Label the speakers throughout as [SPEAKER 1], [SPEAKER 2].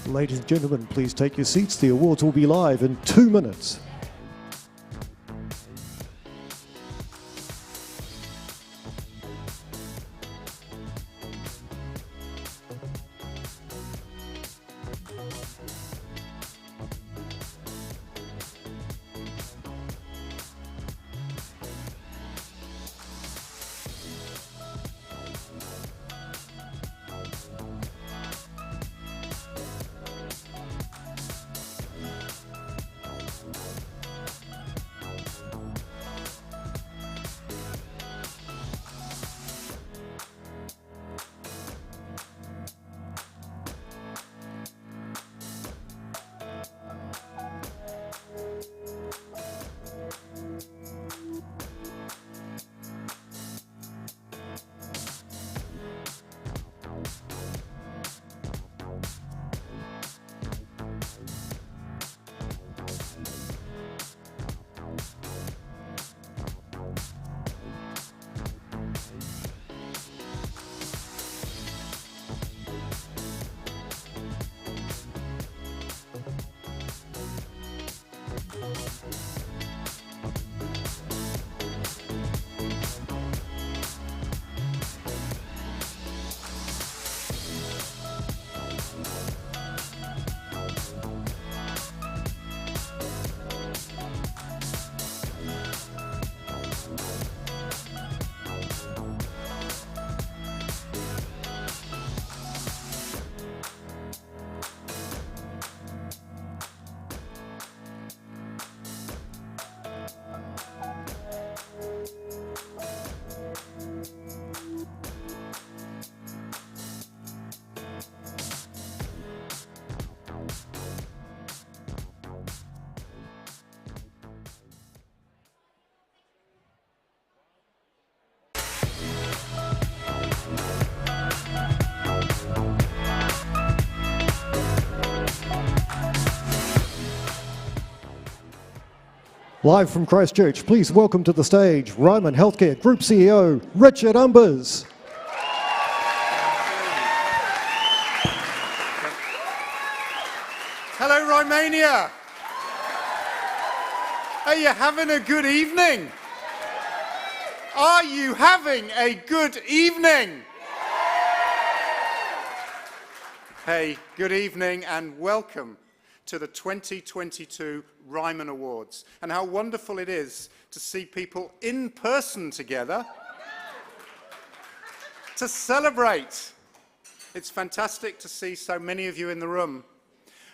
[SPEAKER 1] Ladies and gentlemen, please take your seats. The awards will be live in 2 minutes. Live from Christchurch, please welcome to the stage Ryman Healthcare Group CEO, Richard Umbers.
[SPEAKER 2] Hello, Rymania. Are you having a good evening? Are you having a good evening? Hey, good evening and welcome to the 2022 Ryman Awards. And how wonderful it is to see people in person together to celebrate. It's fantastic to see so many of you in the room.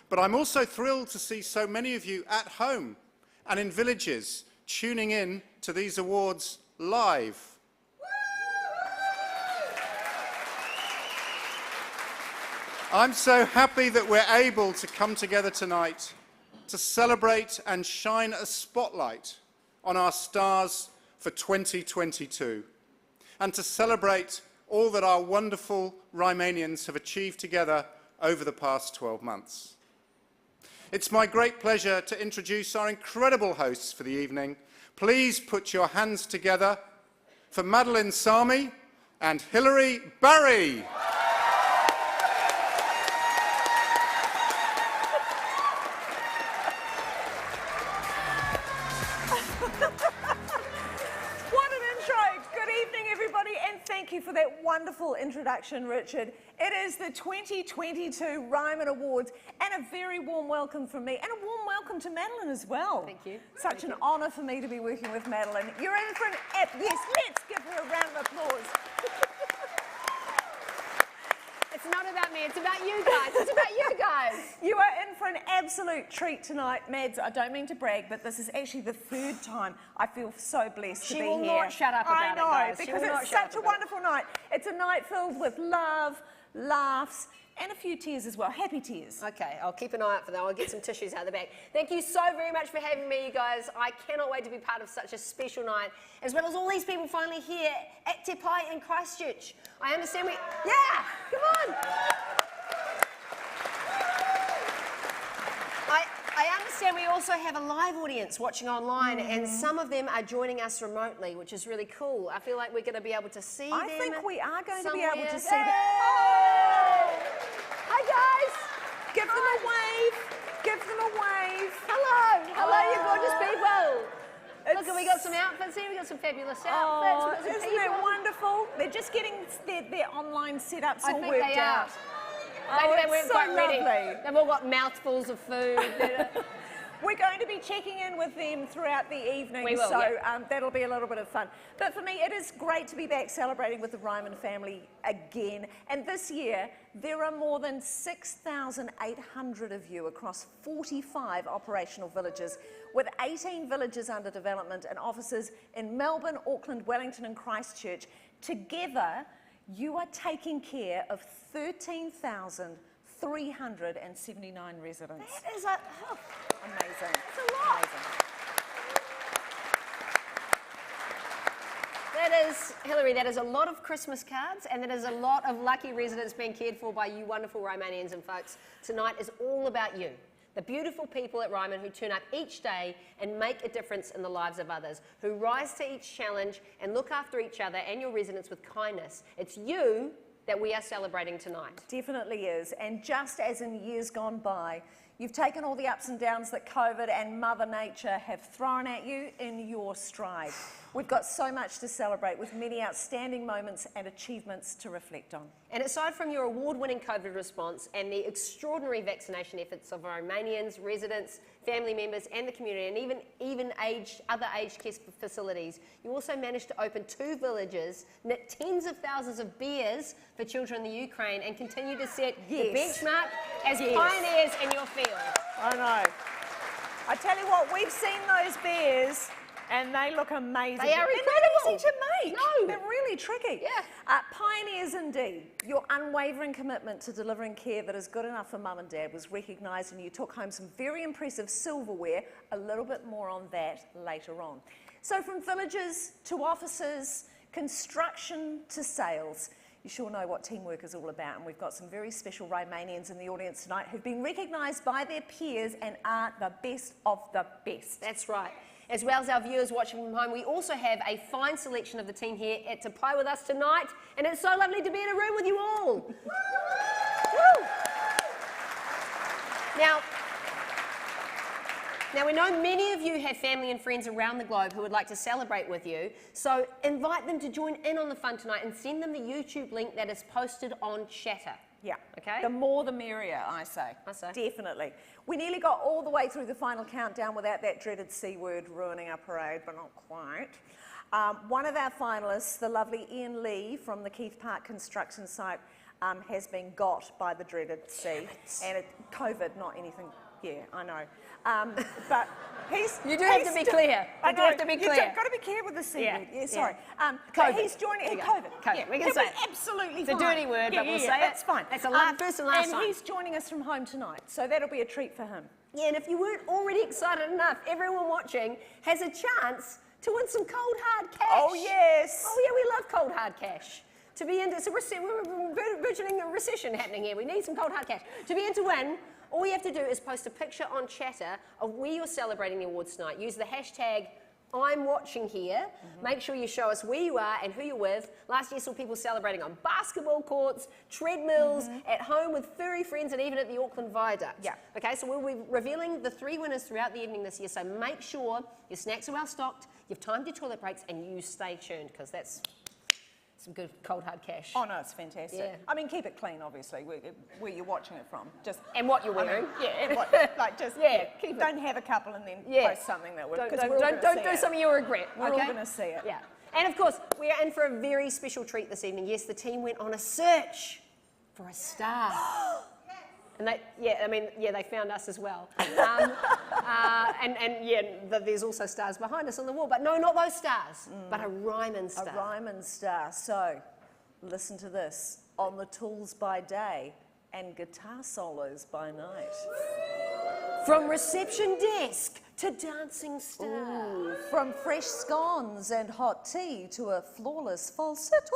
[SPEAKER 2] But I'm also thrilled to see so many of you at home and in villages tuning in to these awards live. I'm so happy that we're able to come together tonight to celebrate and shine a spotlight on our stars for 2022 and to celebrate all that our wonderful Rymanians have achieved together over the past 12 months. It's my great pleasure to introduce our incredible hosts for the evening. Please put your hands together for Madeline Sami and Hilary Barry.
[SPEAKER 3] Thank you for that wonderful introduction, Richard. It is the 2022 Ryman Awards, and a very warm welcome from me, and a warm welcome to Madeline as well.
[SPEAKER 4] Thank you.
[SPEAKER 3] Such an honour for me to be working with Madeline. You're in for an yes, let's give her a round of applause.
[SPEAKER 4] It's not about me, it's about you guys. It's about you guys.
[SPEAKER 3] You are in for an absolute treat tonight, Mads. I don't mean to brag, but this is actually the third time I feel so blessed to be here.
[SPEAKER 4] She will not shut up about it, guys.
[SPEAKER 3] Because it's such a wonderful night. It's a night filled with love, laughs, and a few tears as well. Happy tears.
[SPEAKER 4] Okay, I'll keep an eye out for that. I'll get some tissues out the back. Thank you so very much for having me, you guys. I cannot wait to be part of such a special night, as well as all these people finally here at Te Pai in Christchurch. I understand yeah, come on. I understand we also have a live audience watching online, and some of them are joining us remotely, which is really cool. I feel like we're going to be able to see them.
[SPEAKER 3] I think we are going to be able to see
[SPEAKER 4] them.
[SPEAKER 3] them.
[SPEAKER 4] Hi, guys.
[SPEAKER 3] Give them
[SPEAKER 4] look, we got some outfits here. We got some fabulous outfits.
[SPEAKER 3] Oh,
[SPEAKER 4] We've got some
[SPEAKER 3] isn't it
[SPEAKER 4] people.
[SPEAKER 3] wonderful? They're just getting their online setups
[SPEAKER 4] I
[SPEAKER 3] all
[SPEAKER 4] think
[SPEAKER 3] worked
[SPEAKER 4] they are.
[SPEAKER 3] out.
[SPEAKER 4] Maybe they
[SPEAKER 3] it's
[SPEAKER 4] weren't
[SPEAKER 3] so
[SPEAKER 4] quite ready.
[SPEAKER 3] lovely.
[SPEAKER 4] They've all got mouthfuls of food.
[SPEAKER 3] We're going to be checking in with them throughout the evening,
[SPEAKER 4] We will,
[SPEAKER 3] so
[SPEAKER 4] yeah.
[SPEAKER 3] that'll be a little bit of fun. But for me, it is great to be back celebrating with the Ryman family again. And this year, there are more than 6,800 of you across 45 operational villages, with 18 villages under development and offices in Melbourne, Auckland, Wellington and Christchurch. Together, you are taking care of 13,379 residents.
[SPEAKER 4] That is
[SPEAKER 3] Amazing.
[SPEAKER 4] that's a lot.
[SPEAKER 3] Amazing.
[SPEAKER 4] That is, Hillary, that is a lot of Christmas cards and that is a lot of lucky residents being cared for by you wonderful Rymanians. And folks, tonight is all about you. The beautiful people at Ryman who turn up each day and make a difference in the lives of others, who rise to each challenge and look after each other and your residents with kindness. It's you that we are celebrating tonight.
[SPEAKER 3] Definitely is. And just as in years gone by, you've taken all the ups and downs that COVID and Mother Nature have thrown at you in your stride. We've got so much to celebrate with many outstanding moments and achievements to reflect on.
[SPEAKER 4] And aside from your award-winning COVID response and the extraordinary vaccination efforts of our Romanians, residents, family members and the community, and even other aged care facilities, you also managed to open 2 villages, knit tens of thousands of beers for children in the Ukraine, and continue to set the benchmark as pioneers in your field.
[SPEAKER 3] I know. I tell you what, we've seen those beers and they look amazing.
[SPEAKER 4] They are
[SPEAKER 3] They're
[SPEAKER 4] incredible.
[SPEAKER 3] not easy to make.
[SPEAKER 4] No.
[SPEAKER 3] They're really tricky.
[SPEAKER 4] Yeah.
[SPEAKER 3] Pioneers indeed. Your unwavering commitment to delivering care that is good enough for mum and dad was recognised, and you took home some very impressive silverware. A little bit more on that later on. So from villages to offices, construction to sales, you sure know what teamwork is all about, and we've got some very special Rymanians in the audience tonight who've been recognised by their peers and are the best of the best.
[SPEAKER 4] That's right. As well as our viewers watching from home, we also have a fine selection of the team here at Te Pai with us tonight, and it's so lovely to be in a room with you all. Woo! Now, we know many of you have family and friends around the globe who would like to celebrate with you, so invite them to join in on the fun tonight and send them the YouTube link that is posted on Chatter.
[SPEAKER 3] Yeah.
[SPEAKER 4] Okay.
[SPEAKER 3] The more the merrier, I say.
[SPEAKER 4] I say.
[SPEAKER 3] Definitely. We nearly got all the way through the final countdown without that dreaded C word ruining our parade, but not quite. One of our finalists, the lovely Ian Lee from the Keith Park construction site, has been got by the dreaded C. And COVID, not anything. Yeah, I know. But
[SPEAKER 4] You do have to be clear.
[SPEAKER 3] I
[SPEAKER 4] You do
[SPEAKER 3] know.
[SPEAKER 4] have to be clear.
[SPEAKER 3] You've got to be careful with the C word. Yeah, sorry.
[SPEAKER 4] COVID.
[SPEAKER 3] But he's joining
[SPEAKER 4] There you go.
[SPEAKER 3] COVID.
[SPEAKER 4] COVID.
[SPEAKER 3] Yeah,
[SPEAKER 4] We can
[SPEAKER 3] it
[SPEAKER 4] say
[SPEAKER 3] was
[SPEAKER 4] it.
[SPEAKER 3] absolutely
[SPEAKER 4] It's a
[SPEAKER 3] fine.
[SPEAKER 4] dirty word, but we'll say it.
[SPEAKER 3] That's fine.
[SPEAKER 4] That's the first and last time.
[SPEAKER 3] And he's joining us from home tonight, so that'll be a treat for him.
[SPEAKER 4] Yeah, and if you weren't already excited enough, everyone watching has a chance to win some cold hard cash.
[SPEAKER 3] Oh, yes.
[SPEAKER 4] Oh, yeah, we love cold hard cash. To be into, we're virtually a recession happening here. We need some cold hard cash. To be in to win, all you have to do is post a picture on Chatter of where you're celebrating the awards tonight. Use the hashtag I'm watching here. Make sure you show us where you are and who you're with. Last year saw people celebrating on basketball courts, treadmills, at home with furry friends, and even at the Auckland Viaduct.
[SPEAKER 3] Yeah.
[SPEAKER 4] Okay, so we'll be revealing the 3 winners throughout the evening this year, so make sure your snacks are well stocked, you've timed your toilet breaks, and you stay tuned, because that's some good cold hard cash.
[SPEAKER 3] Oh no, it's fantastic.
[SPEAKER 4] Yeah.
[SPEAKER 3] I mean, keep it clean, obviously, where you're watching it from. Just
[SPEAKER 4] And what you're wearing.
[SPEAKER 3] and what, like just
[SPEAKER 4] keep it.
[SPEAKER 3] don't have a couple and then post something that would.
[SPEAKER 4] Don't do something you'll regret.
[SPEAKER 3] We're
[SPEAKER 4] okay?
[SPEAKER 3] all going to see it.
[SPEAKER 4] Yeah. And of course, we are in for a very special treat this evening. Yes, the team went on a search for a star. And they found us as well. There's also stars behind us on the wall. But no, not those stars, but a Ryman star.
[SPEAKER 3] A Ryman star. So, listen to this. On the tools by day and guitar solos by night.
[SPEAKER 4] From reception desk to dancing star.
[SPEAKER 3] Ooh, from fresh scones and hot tea to a flawless falsetto.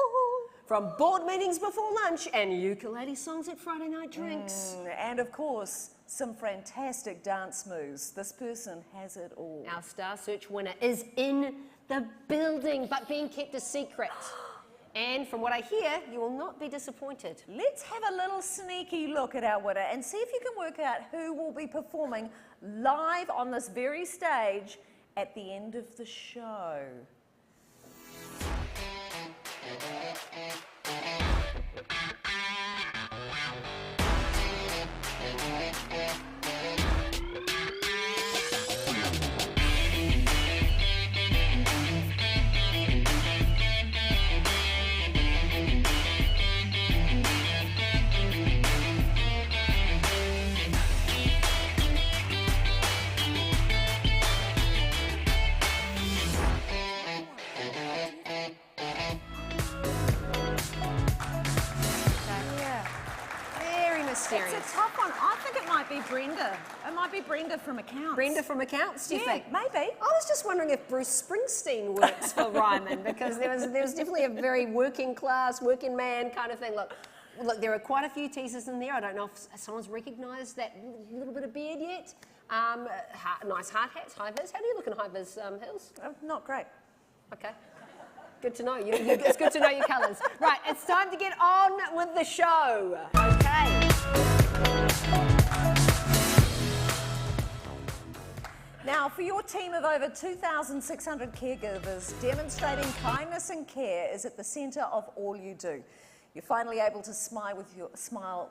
[SPEAKER 4] From board meetings before lunch and ukulele songs at Friday night drinks.
[SPEAKER 3] And of course, some fantastic dance moves. This person has it all.
[SPEAKER 4] Our Star Search winner is in the building, but being kept a secret. And from what I hear, you will not be disappointed.
[SPEAKER 3] Let's have a little sneaky look at our winner and see if you can work out who will be performing live on this very stage at the end of the show.
[SPEAKER 4] Mysterious.
[SPEAKER 3] It's a tough one. I think it might be Brenda. It might be Brenda from accounts.
[SPEAKER 4] Brenda from accounts, do you think?
[SPEAKER 3] Maybe.
[SPEAKER 4] I was just wondering if Bruce Springsteen works for Ryman, because there was definitely a very working class, working man kind of thing. Look, there are quite a few teasers in there. I don't know if someone's recognised that little bit of beard yet. Nice hard hats, high vis. How do you look in high vis, Hills?
[SPEAKER 3] Not great.
[SPEAKER 4] Okay. Good to know. It's good to know your colours. Right, it's time to get on with the show. Okay.
[SPEAKER 3] Now, for your team of over 2,600 caregivers, demonstrating kindness and care is at the centre of all you do. You're finally able to smile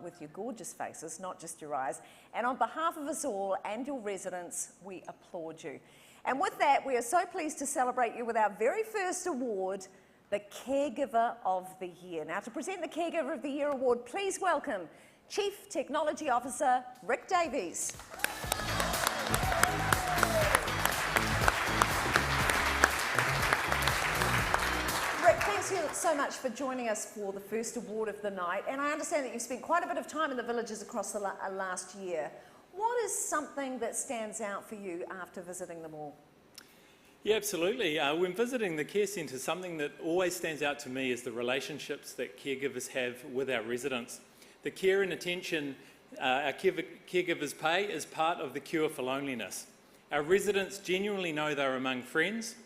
[SPEAKER 3] with your gorgeous faces, not just your eyes. And on behalf of us all and your residents, we applaud you. And with that, we are so pleased to celebrate you with our very first award, the Caregiver of the Year. Now, to present the Caregiver of the Year award, please welcome Chief Technology Officer Rick Davies. Rick, thanks so much for joining us for the first award of the night. And I understand that you've spent quite a bit of time in the villages across the last year. What is something that stands out for you after visiting them all?
[SPEAKER 5] Yeah, absolutely. When visiting the care centre, something that always stands out to me is the relationships that caregivers have with our residents. The care and attention our caregivers pay is part of the cure for loneliness. Our residents genuinely know they're among friends,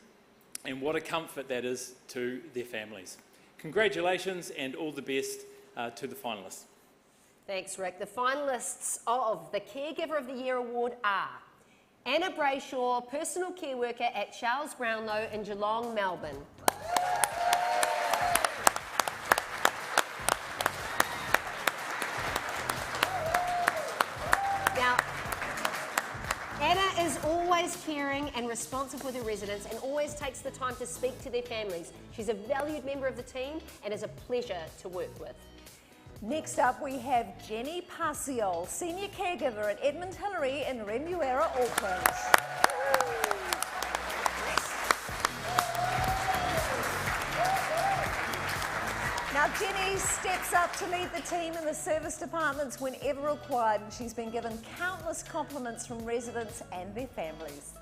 [SPEAKER 5] and what a comfort that is to their families. Congratulations and all the best to the finalists.
[SPEAKER 4] Thanks, Rick. The finalists of the Caregiver of the Year award are Anna Brayshaw, personal care worker at Charles Brownlow in Geelong, Melbourne. Now, Anna is always caring and responsive with her residents and always takes the time to speak to their families. She's a valued member of the team and is a pleasure to work with.
[SPEAKER 3] Next up, we have Jenny Parciol, Senior Caregiver at Edmund Hillary in Remuera, Auckland. Now, Jenny steps up to lead the team in the service departments whenever required, and she's been given countless compliments from residents and their families.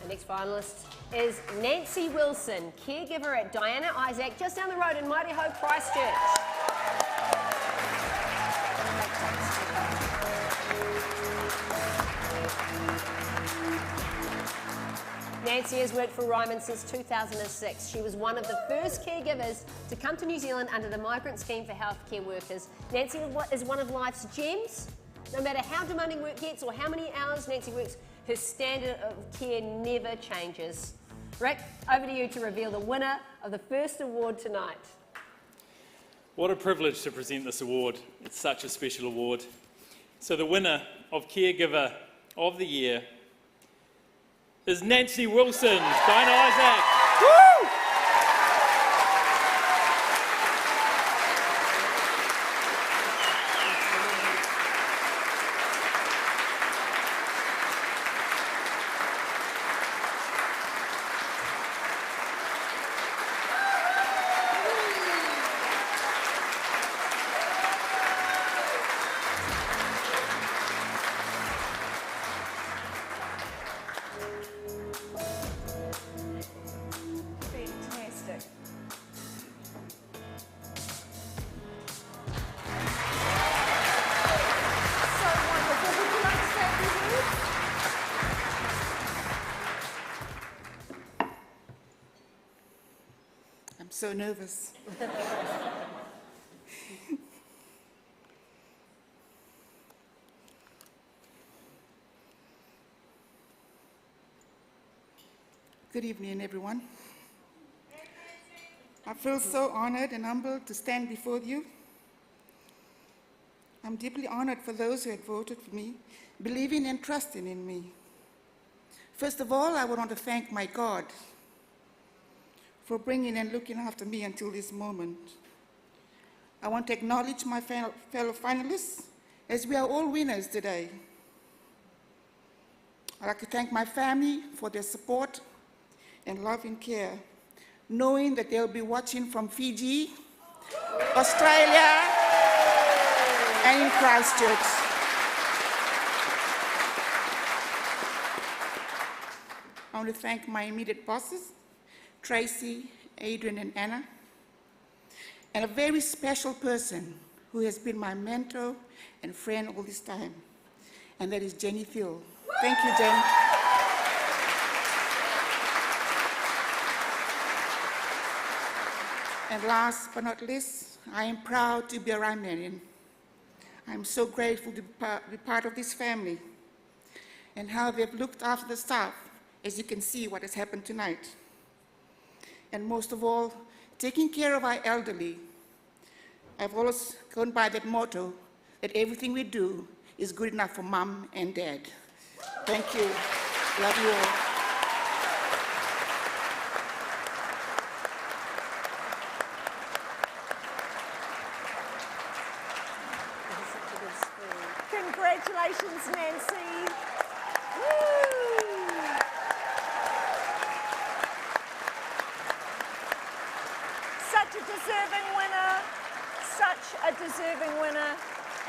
[SPEAKER 4] The next finalist is Nancy Wilson, caregiver at Diana Isaac, just down the road in Mighty Ho, Christchurch. Nancy has worked for Ryman since 2006. She was one of the first caregivers to come to New Zealand under the Migrant Scheme for Healthcare Workers. Nancy is one of life's gems. No matter how demanding work gets or how many hours Nancy works, her standard of care never changes. Rick, over to you to reveal the winner of the first award tonight.
[SPEAKER 5] What a privilege to present this award. It's such a special award. So the winner of Caregiver of the Year is Nancy Wilson, Diana Isaac. Woo!
[SPEAKER 3] Fantastic. So wonderful. Would you like to say a few words?
[SPEAKER 6] I'm so nervous. Good evening, everyone. I feel so honored and humbled to stand before you. I'm deeply honored for those who had voted for me, believing and trusting in me. First of all, I would want to thank my God for bringing and looking after me until this moment. I want to acknowledge my fellow finalists, as we are all winners today. I'd like to thank my family for their support and love and care, knowing that they'll be watching from Fiji, Australia, and in Christchurch. I want to thank my immediate bosses, Tracy, Adrian, and Anna, and a very special person who has been my mentor and friend all this time, and that is Jenny Thiel. Thank you, Jen. And last but not least, I am proud to be a Rymanian. I'm so grateful to be part of this family and how they've looked after the staff, as you can see what has happened tonight. And most of all, taking care of our elderly. I've always gone by that motto that everything we do is good enough for Mum and Dad. Thank you. Love you all.
[SPEAKER 3] Congratulations, Nancy. Woo! Such a deserving winner. Such a deserving winner.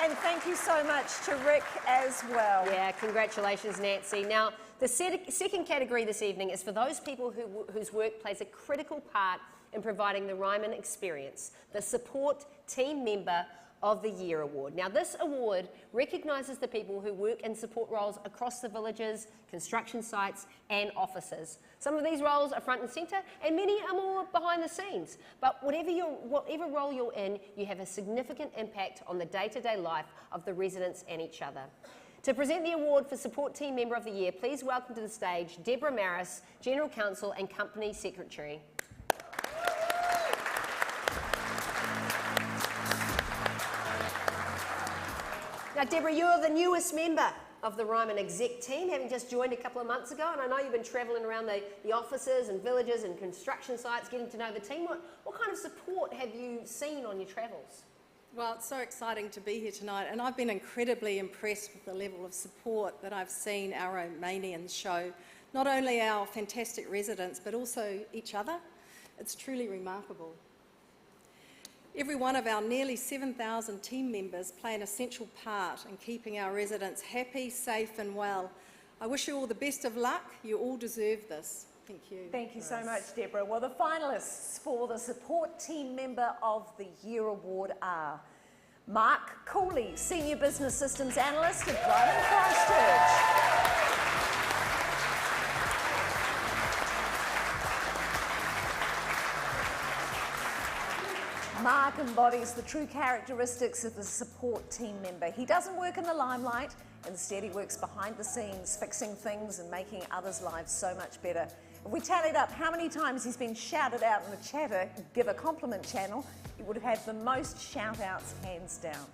[SPEAKER 3] And thank you so much to Rick as well.
[SPEAKER 4] Yeah, congratulations, Nancy. Now, the second category this evening is for those people whose work plays a critical part in providing the Ryman experience, the Support Team Member of the Year Award. Now, this award recognises the people who work in support roles across the villages, construction sites and offices. Some of these roles are front and centre and many are more behind the scenes. But whatever role you're in, you have a significant impact on the day-to-day life of the residents and each other. To present the award for Support Team Member of the Year, please welcome to the stage Deborah Maris, General Counsel and Company Secretary. Now, Deborah, you're the newest member of the Ryman exec team, having just joined a couple of months ago, and I know you've been travelling around the offices and villages and construction sites, getting to know the team. What kind of support have you seen on your travels?
[SPEAKER 7] Well, it's so exciting to be here tonight, and I've been incredibly impressed with the level of support that I've seen our Romanians show, not only our fantastic residents, but also each other. It's truly remarkable. Every one of our nearly 7,000 team members play an essential part in keeping our residents happy, safe and well. I wish you all the best of luck. You all deserve this. Thank you.
[SPEAKER 3] Thank you so much, Deborah. Well, the finalists for the Support Team Member of the Year Award are Mark Cooley, Senior Business Systems Analyst at Ryman Christchurch. Mark embodies the true characteristics of the support team member. He doesn't work in the limelight, instead he works behind the scenes, fixing things and making others' lives so much better. If we tallied up how many times he's been shouted out in the Chatter Give a Compliment channel, he would have had the most shout-outs hands down.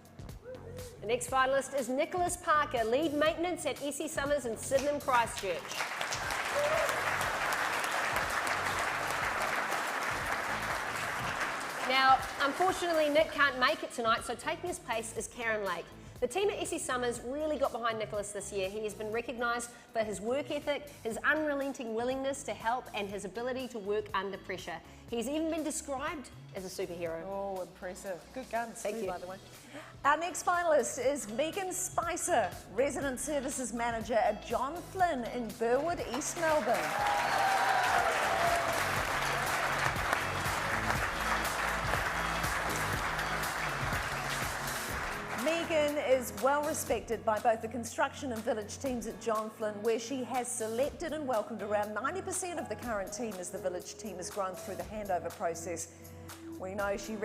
[SPEAKER 4] The next finalist is Nicholas Parker, Lead Maintenance at Essie Summers in Sydenham, Christchurch. Now, unfortunately, Nick can't make it tonight, so taking his place is Karen Lake. The team at Essie Summers really got behind Nicholas this year. He has been recognised for his work ethic, his unrelenting willingness to help and his ability to work under pressure. He's even been described as a superhero.
[SPEAKER 3] Oh, impressive. Good guns,
[SPEAKER 4] Thank you.
[SPEAKER 3] by the way. Our next finalist is Megan Spicer, Resident Services Manager at John Flynn in Burwood, East Melbourne. Megan is well respected by both the construction and village teams at John Flynn, where she has selected and welcomed around 90% of the current team as the village team has grown through the handover process. We know she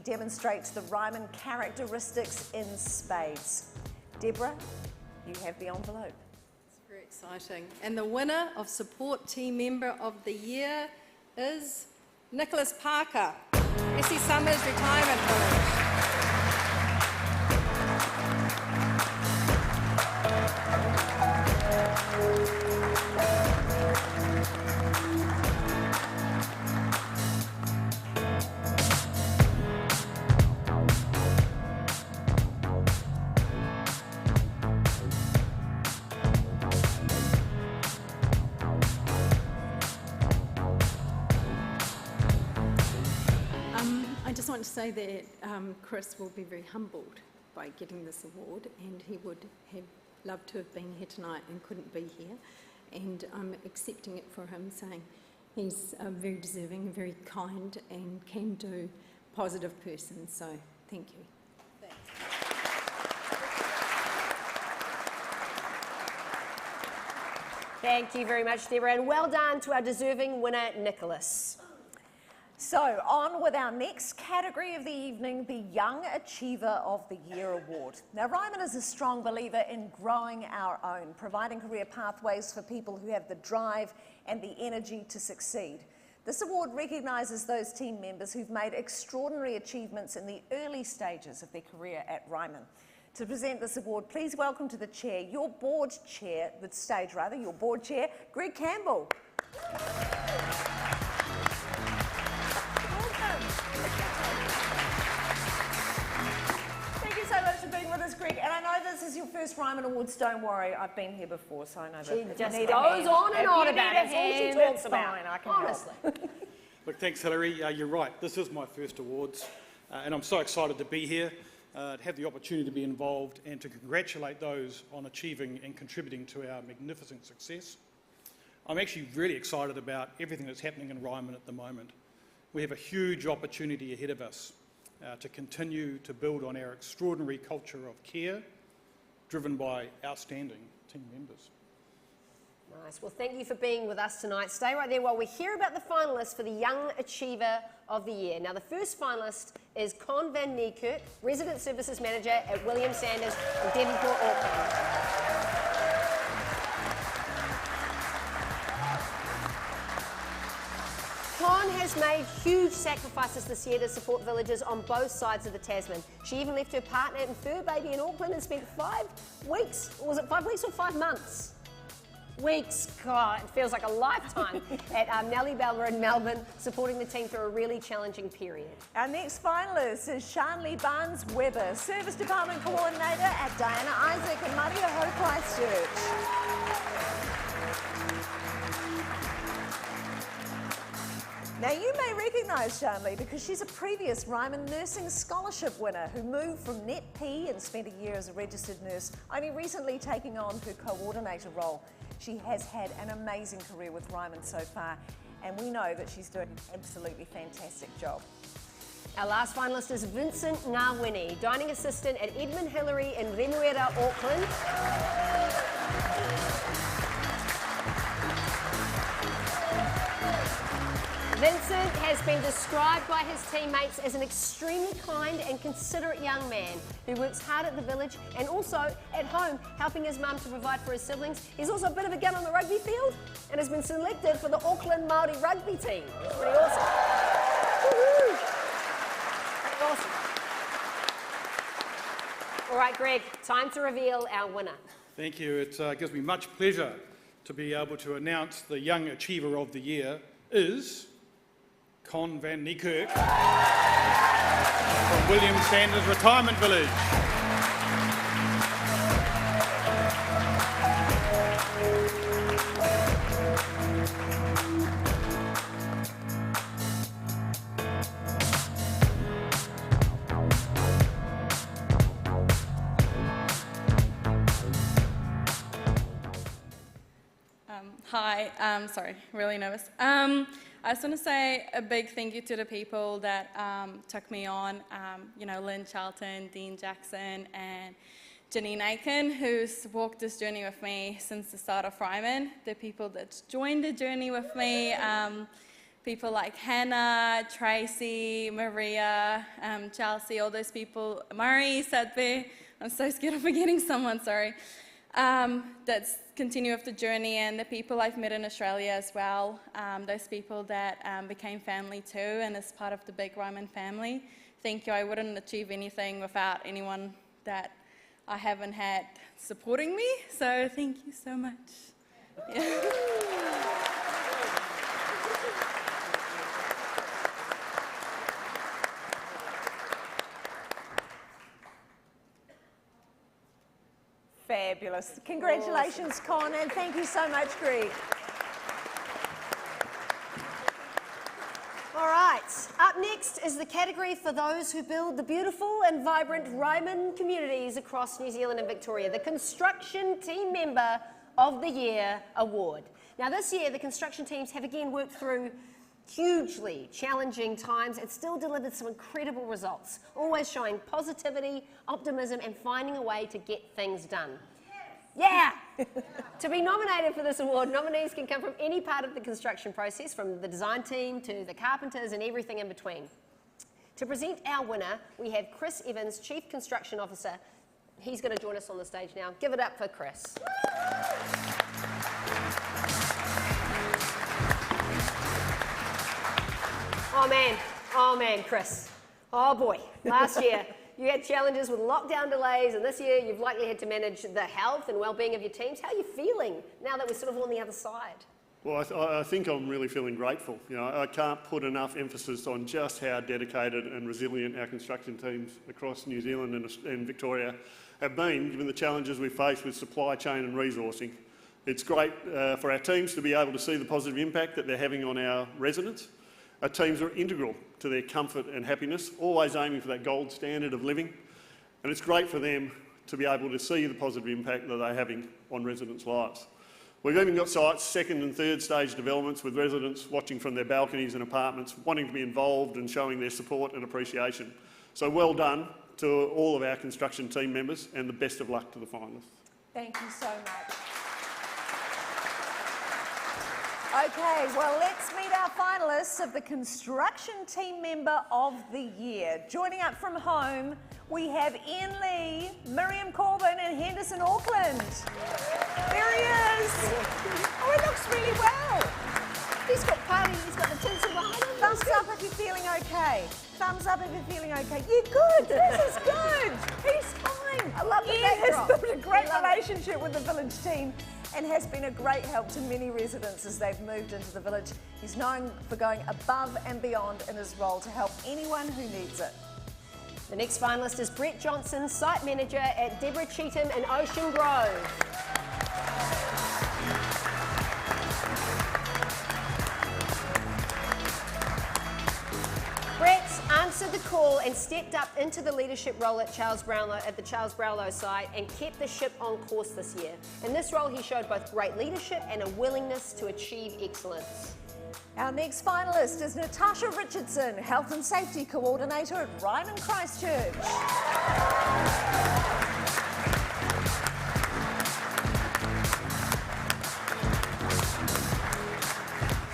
[SPEAKER 3] demonstrates the Ryman characteristics in spades. Deborah, you have the envelope.
[SPEAKER 7] That's great. Exciting. And the winner of Support Team Member of the Year is Nicholas Parker, Essie Summers Retirement Village.
[SPEAKER 8] I just want to say that Chris will be very humbled by getting this award, and he would have loved to have been here tonight and couldn't be here, and I'm accepting it for him, saying he's very deserving, a very kind and can-do, positive person, so thank you.
[SPEAKER 4] Thank you very much, Deborah, and well done to our deserving winner, Nicholas.
[SPEAKER 3] So, on with our next category of the evening, the Young Achiever of the Year Award. Now, Ryman is a strong believer in growing our own, providing career pathways for people who have the drive and the energy to succeed. This award recognises those team members who've made extraordinary achievements in the early stages of their career at Ryman. To present this award, please welcome to the chair, your board chair, Greg Campbell. Thank you so much for being with us, Greg. And I know this is your first Ryman Awards. Don't worry, I've been here before, so I know that
[SPEAKER 4] She
[SPEAKER 3] if
[SPEAKER 4] just
[SPEAKER 3] you need a
[SPEAKER 4] goes
[SPEAKER 3] hand,
[SPEAKER 4] on and
[SPEAKER 3] if
[SPEAKER 4] on
[SPEAKER 3] you
[SPEAKER 4] about
[SPEAKER 3] need a
[SPEAKER 4] it. That's all she
[SPEAKER 3] hand,
[SPEAKER 4] talks
[SPEAKER 3] it's
[SPEAKER 4] about.
[SPEAKER 3] fine, I can
[SPEAKER 4] Honestly.
[SPEAKER 9] Look, thanks, Hilary. You're right. This is my first awards, and I'm so excited to be here, to have the opportunity to be involved and to congratulate those on achieving and contributing to our magnificent success. I'm actually really excited about everything that's happening in Ryman at the moment. We have a huge opportunity ahead of us to continue to build on our extraordinary culture of care, driven by outstanding team members.
[SPEAKER 4] Nice. Well, thank you for being with us tonight. Stay right there while we hear about the finalists for the Young Achiever of the Year. Now, the first finalist is Con van Niekerk, Resident Services Manager at William Sanders in Devonport, Auckland. Con has made huge sacrifices this year to support villagers on both sides of the Tasman. She even left her partner and fur baby in Auckland and spent 5 weeks, or was it 5 weeks or 5 months? Weeks, God, it feels like a lifetime, at Nellybella in Melbourne, supporting the team through a really challenging period.
[SPEAKER 3] Our next finalist is Shanley Barnes-Weber, Service Department Coordinator at Diana Isaac in Mariaho, Christchurch. Now, you may recognise Shanley because she's a previous Ryman Nursing Scholarship winner who moved from Net P and spent a year as a registered nurse, only recently taking on her coordinator role. She has had an amazing career with Ryman so far, and we know that she's doing an absolutely fantastic job.
[SPEAKER 4] Our last finalist is Vincent Ngawini, Dining Assistant at Edmund Hillary in Remuera, Auckland. Vincent has been described by his teammates as an extremely kind and considerate young man who works hard at the village and also at home helping his mum to provide for his siblings. He's also a bit of a gun on the rugby field and has been selected for the Auckland Māori rugby team. It's pretty awesome. Woo-hoo. Pretty awesome. All right, Greg, time to reveal our winner.
[SPEAKER 9] Thank you. It gives me much pleasure to be able to announce the Young Achiever of the Year is Con van Niekerk from William Sanders Retirement Village.
[SPEAKER 10] Hi, sorry, really nervous. I just want to say a big thank you to the people that took me on, you know, Lynn Charlton, Dean Jackson, and Janine Aiken, who's walked this journey with me since the start of Ryman, the people that joined the journey with me, people like Hannah, Tracy, Maria, Chelsea, all those people, Murray, Sadbe, I'm so scared of forgetting someone, sorry. that's continue with the journey, and the people I've met in Australia as well, those people that became family too and is part of the big Ryman family. Thank you. I wouldn't achieve anything without anyone that I haven't had supporting me, so thank you so much.
[SPEAKER 3] Fabulous. Congratulations, Con, and thank you so much, Greg.
[SPEAKER 4] All right, up next is the category for those who build the beautiful and vibrant Ryman communities across New Zealand and Victoria, the Construction Team Member of the Year Award. Now this year, the construction teams have again worked through hugely challenging times and still delivered some incredible results, always showing positivity, optimism, and finding a way to get things done. Yeah! To be nominated for this award, nominees can come from any part of the construction process, from the design team to the carpenters and everything in between. To present our winner, we have Chris Evans, Chief Construction Officer. He's going to join us on the stage now. Give it up for Chris. Oh man, Chris. Oh boy, last year you had challenges with lockdown delays, and this year you've likely had to manage the health and well-being of your teams. How are you feeling now that we're sort of on the other side?
[SPEAKER 11] Well, I think I'm really feeling grateful. You know, I can't put enough emphasis on just how dedicated and resilient our construction teams across New Zealand and Victoria have been, given the challenges we face with supply chain and resourcing. It's great for our teams to be able to see the positive impact that they're having on our residents. Our teams are integral to their comfort and happiness, always aiming for that gold standard of living. And it's great for them to be able to see the positive impact that they're having on residents' lives. We've even got sites, second and third stage developments, with residents watching from their balconies and apartments, wanting to be involved and showing their support and appreciation. So well done to all of our construction team members, and the best of luck to the finalists.
[SPEAKER 3] Thank you so much. Okay, well, let's meet our finalists of the Construction Team Member of the Year. Joining up from home, we have Ian Lee, Miriam Corbin and Henderson Auckland. There he is. Oh, he looks really well.
[SPEAKER 4] He's got the tinsel behind him.
[SPEAKER 3] Thumbs up if you're feeling okay. Thumbs up if you're feeling okay. You're good. This is good. He's fine.
[SPEAKER 4] I love the
[SPEAKER 3] Ian
[SPEAKER 4] backdrop.
[SPEAKER 3] has built a great relationship with the village team and has been a great help to many residents as they've moved into the village. He's known for going above and beyond in his role to help anyone who needs it.
[SPEAKER 4] The next finalist is Brett Johnson, Site Manager at Deborah Cheetham in Ocean Grove. Brett answered the call and stepped up into the leadership role at the Charles Brownlow site and kept the ship on course this year. In this role, he showed both great leadership and a willingness to achieve excellence.
[SPEAKER 3] Our next finalist is Natasha Richardson, Health and Safety Coordinator at Ryman Christchurch.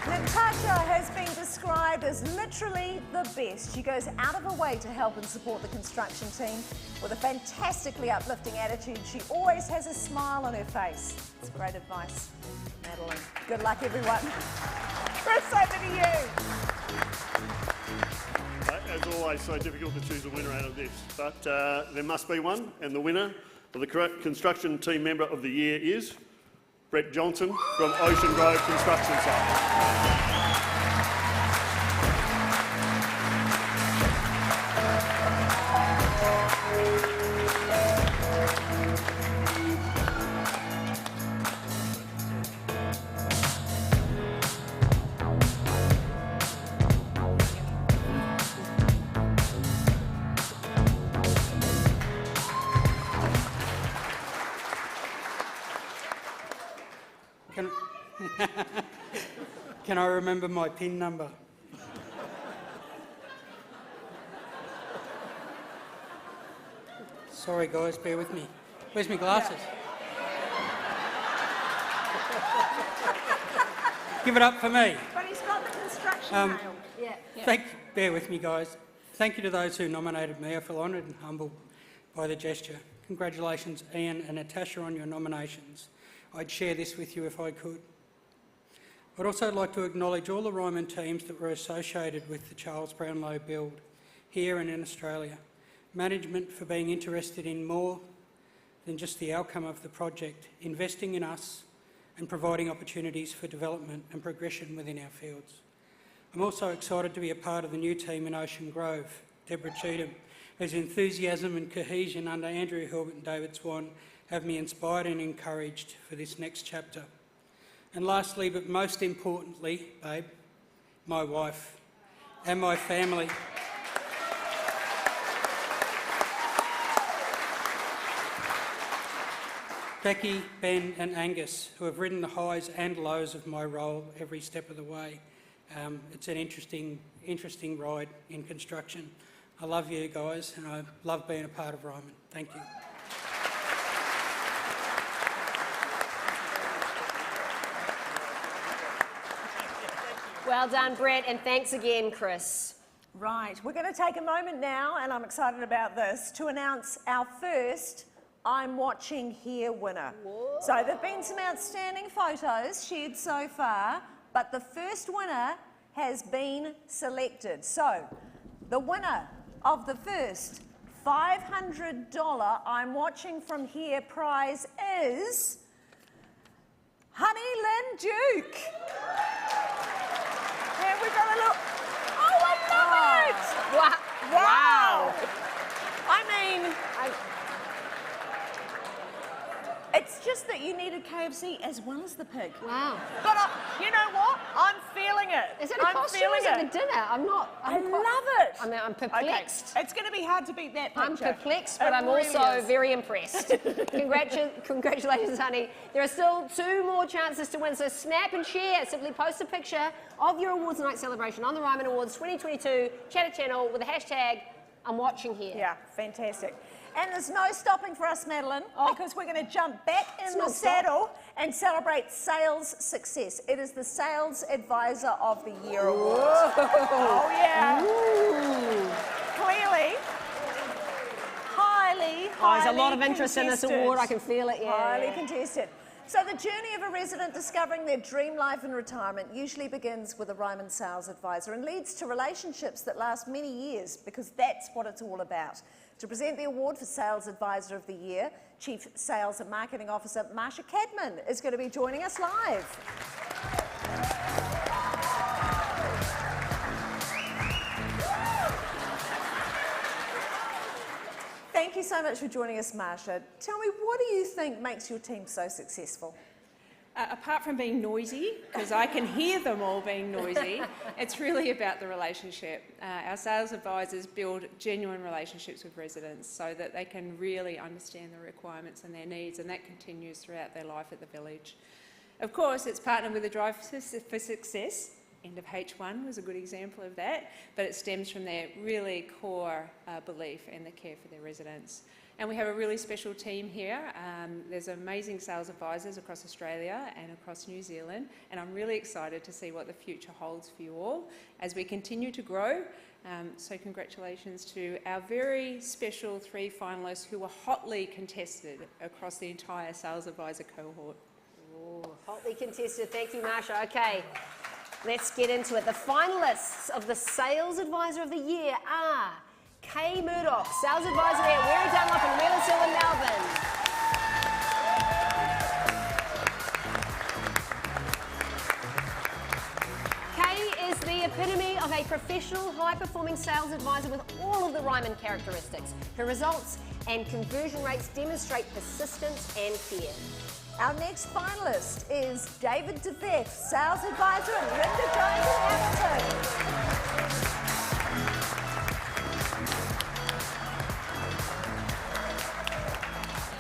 [SPEAKER 3] Natasha has been described as literally the best. She goes out of her way to help and support the construction team with a fantastically uplifting attitude. She always has a smile on her face. It's great advice, Madeline. Good luck, everyone. Chris, over to you.
[SPEAKER 11] As always, so difficult to choose a winner out of this, but there must be one, and the winner of the Construction Team Member of the Year is Brett Johnson from Ocean Grove Construction Site.
[SPEAKER 12] Can I remember my PIN number? Sorry guys, bear with me. Where's my glasses? Give it up for me.
[SPEAKER 3] But he's got the construction nail. Yeah.
[SPEAKER 12] Bear with me guys. Thank you to those who nominated me. I feel honoured and humbled by the gesture. Congratulations, Ian and Natasha, on your nominations. I'd share this with you if I could. I'd also like to acknowledge all the Ryman teams that were associated with the Charles Brownlow build here and in Australia. Management for being interested in more than just the outcome of the project, investing in us and providing opportunities for development and progression within our fields. I'm also excited to be a part of the new team in Ocean Grove. Deborah Cheetham, whose enthusiasm and cohesion under Andrew Hilbert and David Swan have me inspired and encouraged for this next chapter. And lastly, but most importantly, babe, my wife and my family. Becky, Ben and Angus, who have ridden the highs and lows of my role every step of the way. It's an interesting ride in construction. I love you guys and I love being a part of Ryman. Thank you.
[SPEAKER 4] Well done, Brett, and thanks again, Chris.
[SPEAKER 3] Right, we're going to take a moment now, and I'm excited about this, to announce our first I'm Watching Here winner.
[SPEAKER 4] Whoa.
[SPEAKER 3] So there've been some outstanding photos shared so far, but the first winner has been selected. So the winner of the first $500 I'm Watching From Here prize is Honey Lynn Duke. Here we got a look. Oh, I love it! Wow! I mean, it's just that you needed KFC as well as the pig.
[SPEAKER 4] Wow.
[SPEAKER 3] But you know what? I'm feeling it.
[SPEAKER 4] Is it a costume or is it the dinner? I love it. I'm perplexed.
[SPEAKER 3] Okay. It's going to be hard to beat that picture.
[SPEAKER 4] I'm perplexed, but I'm also very impressed. Congratulations, honey. There are still 2 more chances to win, so snap and share. Simply post a picture of your awards night celebration on the Ryman Awards 2022 Chatter channel with the hashtag I'm Watching Here.
[SPEAKER 3] Yeah, fantastic. And there's no stopping for us, Madeline, because we're going to jump back in the saddle and celebrate sales success. It is the Sales Advisor of the Year Award. Oh, yeah.
[SPEAKER 4] Ooh.
[SPEAKER 3] Clearly, highly
[SPEAKER 4] there's a lot of interest in this award. I can feel it, yeah.
[SPEAKER 3] Highly contested. So the journey of a resident discovering their dream life in retirement usually begins with a Ryman Sales Advisor and leads to relationships that last many years, because that's what it's all about. To present the award for Sales Advisor of the Year, Chief Sales and Marketing Officer Marsha Cadman is going to be joining us live. Thank you so much for joining us, Marsha. Tell me, what do you think makes your team so successful?
[SPEAKER 13] Apart from being noisy, because I can hear them all being noisy, it's really about the relationship. Our sales advisors build genuine relationships with residents so that they can really understand the requirements and their needs, and that continues throughout their life at the village. Of course, it's partnered with a drive for success. End of H1 was a good example of that, but it stems from their really core belief in the care for their residents. And we have a really special team here. There's amazing sales advisors across Australia and across New Zealand, and I'm really excited to see what the future holds for you all as we continue to grow. So congratulations to our very special 3 finalists who were hotly contested across the entire sales advisor cohort.
[SPEAKER 4] Ooh, hotly contested. Thank you, Marsha. Okay, let's get into it. The finalists of the Sales Advisor of the Year are Kay Murdoch, Sales Advisor at Weary Dunlop and Wellington in Melbourne. Kay is the epitome of a professional, high-performing sales advisor with all of the Ryman characteristics. Her results and conversion rates demonstrate persistence and care.
[SPEAKER 3] Our next finalist is David DeVeth, Sales Advisor at Linda Jones in Hamilton.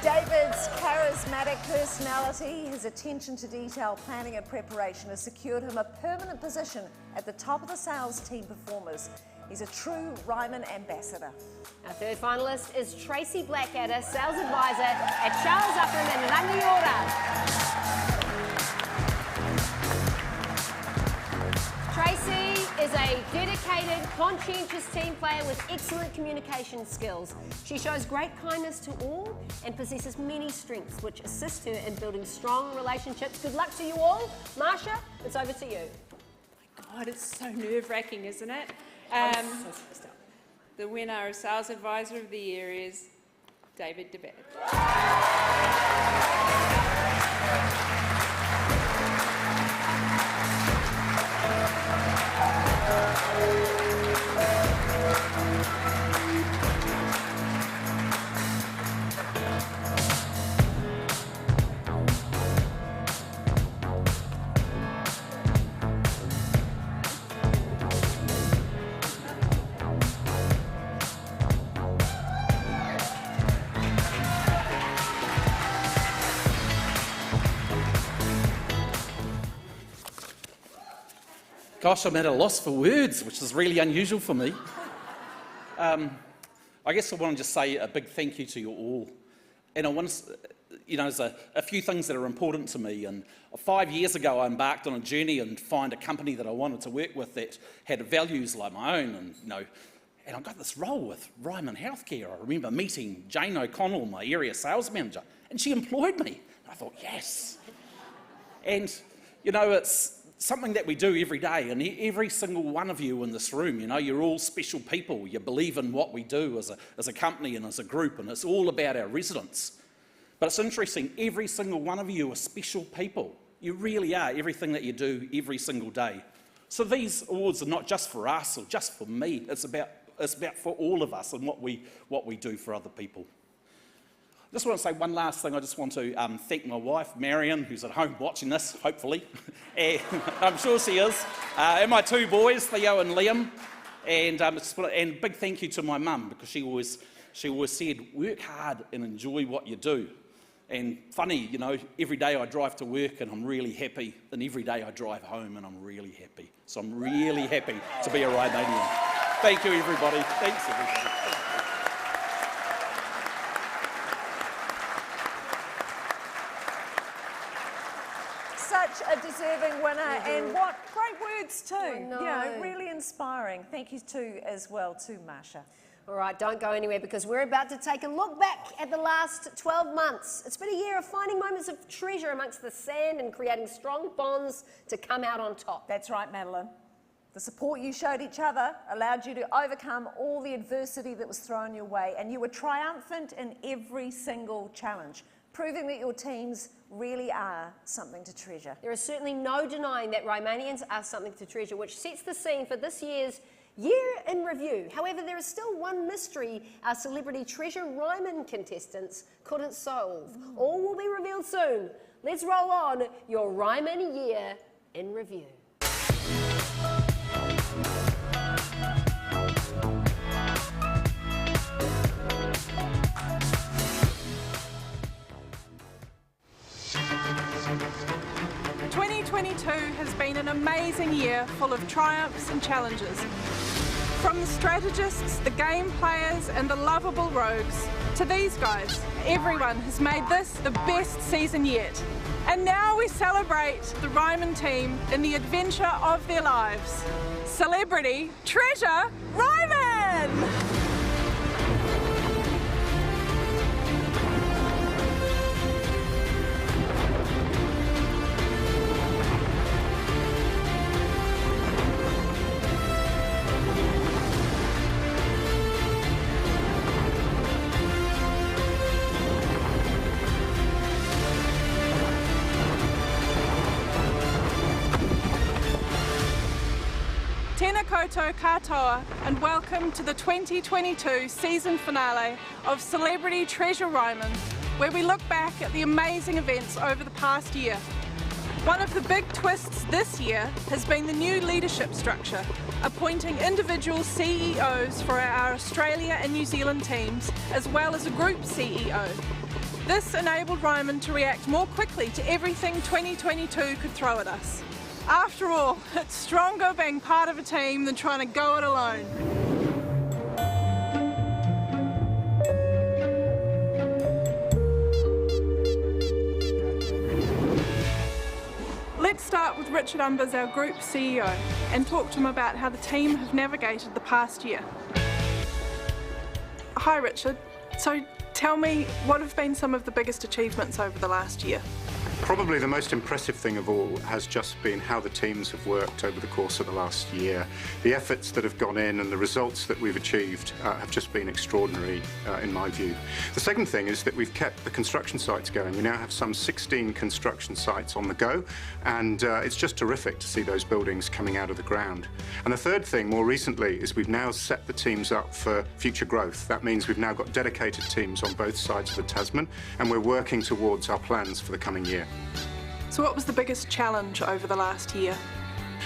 [SPEAKER 3] David's charismatic personality, his attention to detail, planning and preparation has secured him a permanent position at the top of the sales team performers. He's a true Ryman ambassador.
[SPEAKER 4] Our third finalist is Tracy Blackadder, Sales Advisor at Charles Upham in Rangiora. Tracy is a dedicated dedicated, conscientious team player with excellent communication skills. She shows great kindness to all and possesses many strengths which assist her in building strong relationships. Good luck to you all. Marsha, it's over to you.
[SPEAKER 13] God, it's so nerve-wracking, isn't it? The winner of Sales Advisor of the Year is David DeBed.
[SPEAKER 14] Gosh, I'm at a loss for words, which is really unusual for me. I guess I want to just say a big thank you to you all. And I want to, there's a few things that are important to me. And 5 years ago, I embarked on a journey and find a company that I wanted to work with that had values like my own. And I got this role with Ryman Healthcare. I remember meeting Jane O'Connell, my area sales manager, and she employed me. And I thought, yes. And, it's something that we do every day, and every single one of you in this room, you're all special people. You believe in what we do as a company and as a group, and it's all about our residents. But it's interesting, every single one of you are special people. You really are, everything that you do every single day. So these awards are not just for us or just for me, it's about for all of us and what we do for other people. I just want to say one last thing. I just want to thank my wife, Marion, who's at home watching this, hopefully. And I'm sure she is. And my two boys, Theo and Liam. And big thank you to my mum, because she always said, work hard and enjoy what you do. And funny, every day I drive to work and I'm really happy, and every day I drive home and I'm really happy. So I'm really happy to be a Rymanian. Thank you, everybody. Thanks, everybody.
[SPEAKER 3] Such a deserving winner, and what great words too. Really inspiring. Thank you too as well to Marsha.
[SPEAKER 4] All right, don't go anywhere, because we're about to take a look back at the last 12 months. It's been a year of finding moments of treasure amongst the sand and creating strong bonds to come out on top.
[SPEAKER 3] That's right, Madeline. The support you showed each other allowed you to overcome all the adversity that was thrown your way, and you were triumphant in every single challenge, proving that your teams really are something to treasure.
[SPEAKER 4] There is certainly no denying that Rymanians are something to treasure, which sets the scene for this year's Year in Review. However, there is still one mystery our Celebrity Treasure Ryman contestants couldn't solve. All will be revealed soon. Let's roll on your Ryman Year in Review.
[SPEAKER 15] Has been an amazing year full of triumphs and challenges. From the strategists, the game players and the lovable rogues, to these guys, everyone has made this the best season yet. And now we celebrate the Ryman team in the adventure of their lives. Celebrity Treasure Ryman! 'Tēnā koutou katoa, and welcome to the 2022 season finale of Celebrity Treasure Ryman, where we look back at the amazing events over the past year. One of the big twists this year has been the new leadership structure, appointing individual CEOs for our Australia and New Zealand teams, as well as a group CEO. This enabled Ryman to react more quickly to everything 2022 could throw at us. After all, it's stronger being part of a team than trying to go it alone. Let's start start with Richard Umbers, our Group CEO, and talk to him about how the team have navigated the past year. Hi Richard, so tell me, what have been some of the biggest achievements over the last year?
[SPEAKER 16] Probably the most impressive thing of all has just been how the teams have worked over the course of the last year. The efforts that have gone in and the results that we've achieved have just been extraordinary in my view. The second thing is that we've kept the construction sites going. We now have some 16 construction sites on the go, and it's just terrific to see those buildings coming out of the ground. And the third thing, more recently, is we've now set the teams up for future growth. That means we've now got dedicated teams on both sides of the Tasman, and we're working towards our plans for the coming year.
[SPEAKER 15] So what was the biggest challenge over the last year?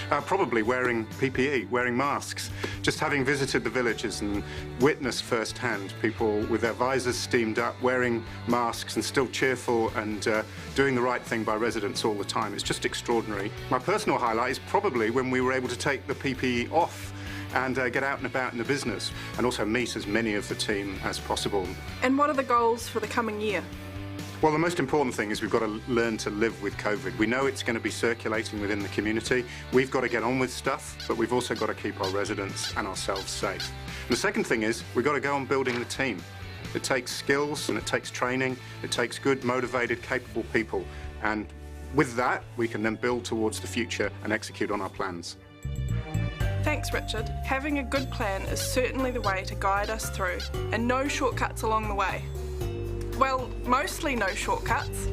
[SPEAKER 16] Probably wearing PPE, wearing masks. Just having visited the villages and witnessed firsthand people with their visors steamed up, wearing masks and still cheerful and doing the right thing by residents all the time. It's just extraordinary. My personal highlight is probably when we were able to take the PPE off and get out and about in the business and also meet as many of the team as possible.
[SPEAKER 15] And what are the goals for the coming year?
[SPEAKER 16] Well, the most important thing is we've got to learn to live with COVID. We know it's going to be circulating within the community. We've got to get on with stuff, but we've also got to keep our residents and ourselves safe. And the second thing is we've got to go on building the team. It takes skills and it takes training. It takes good, motivated, capable people. And with that, we can then build towards the future and execute on our plans.
[SPEAKER 15] Thanks, Richard. Having a good plan is certainly the way to guide us through, and no shortcuts along the way. Well, mostly no shortcuts.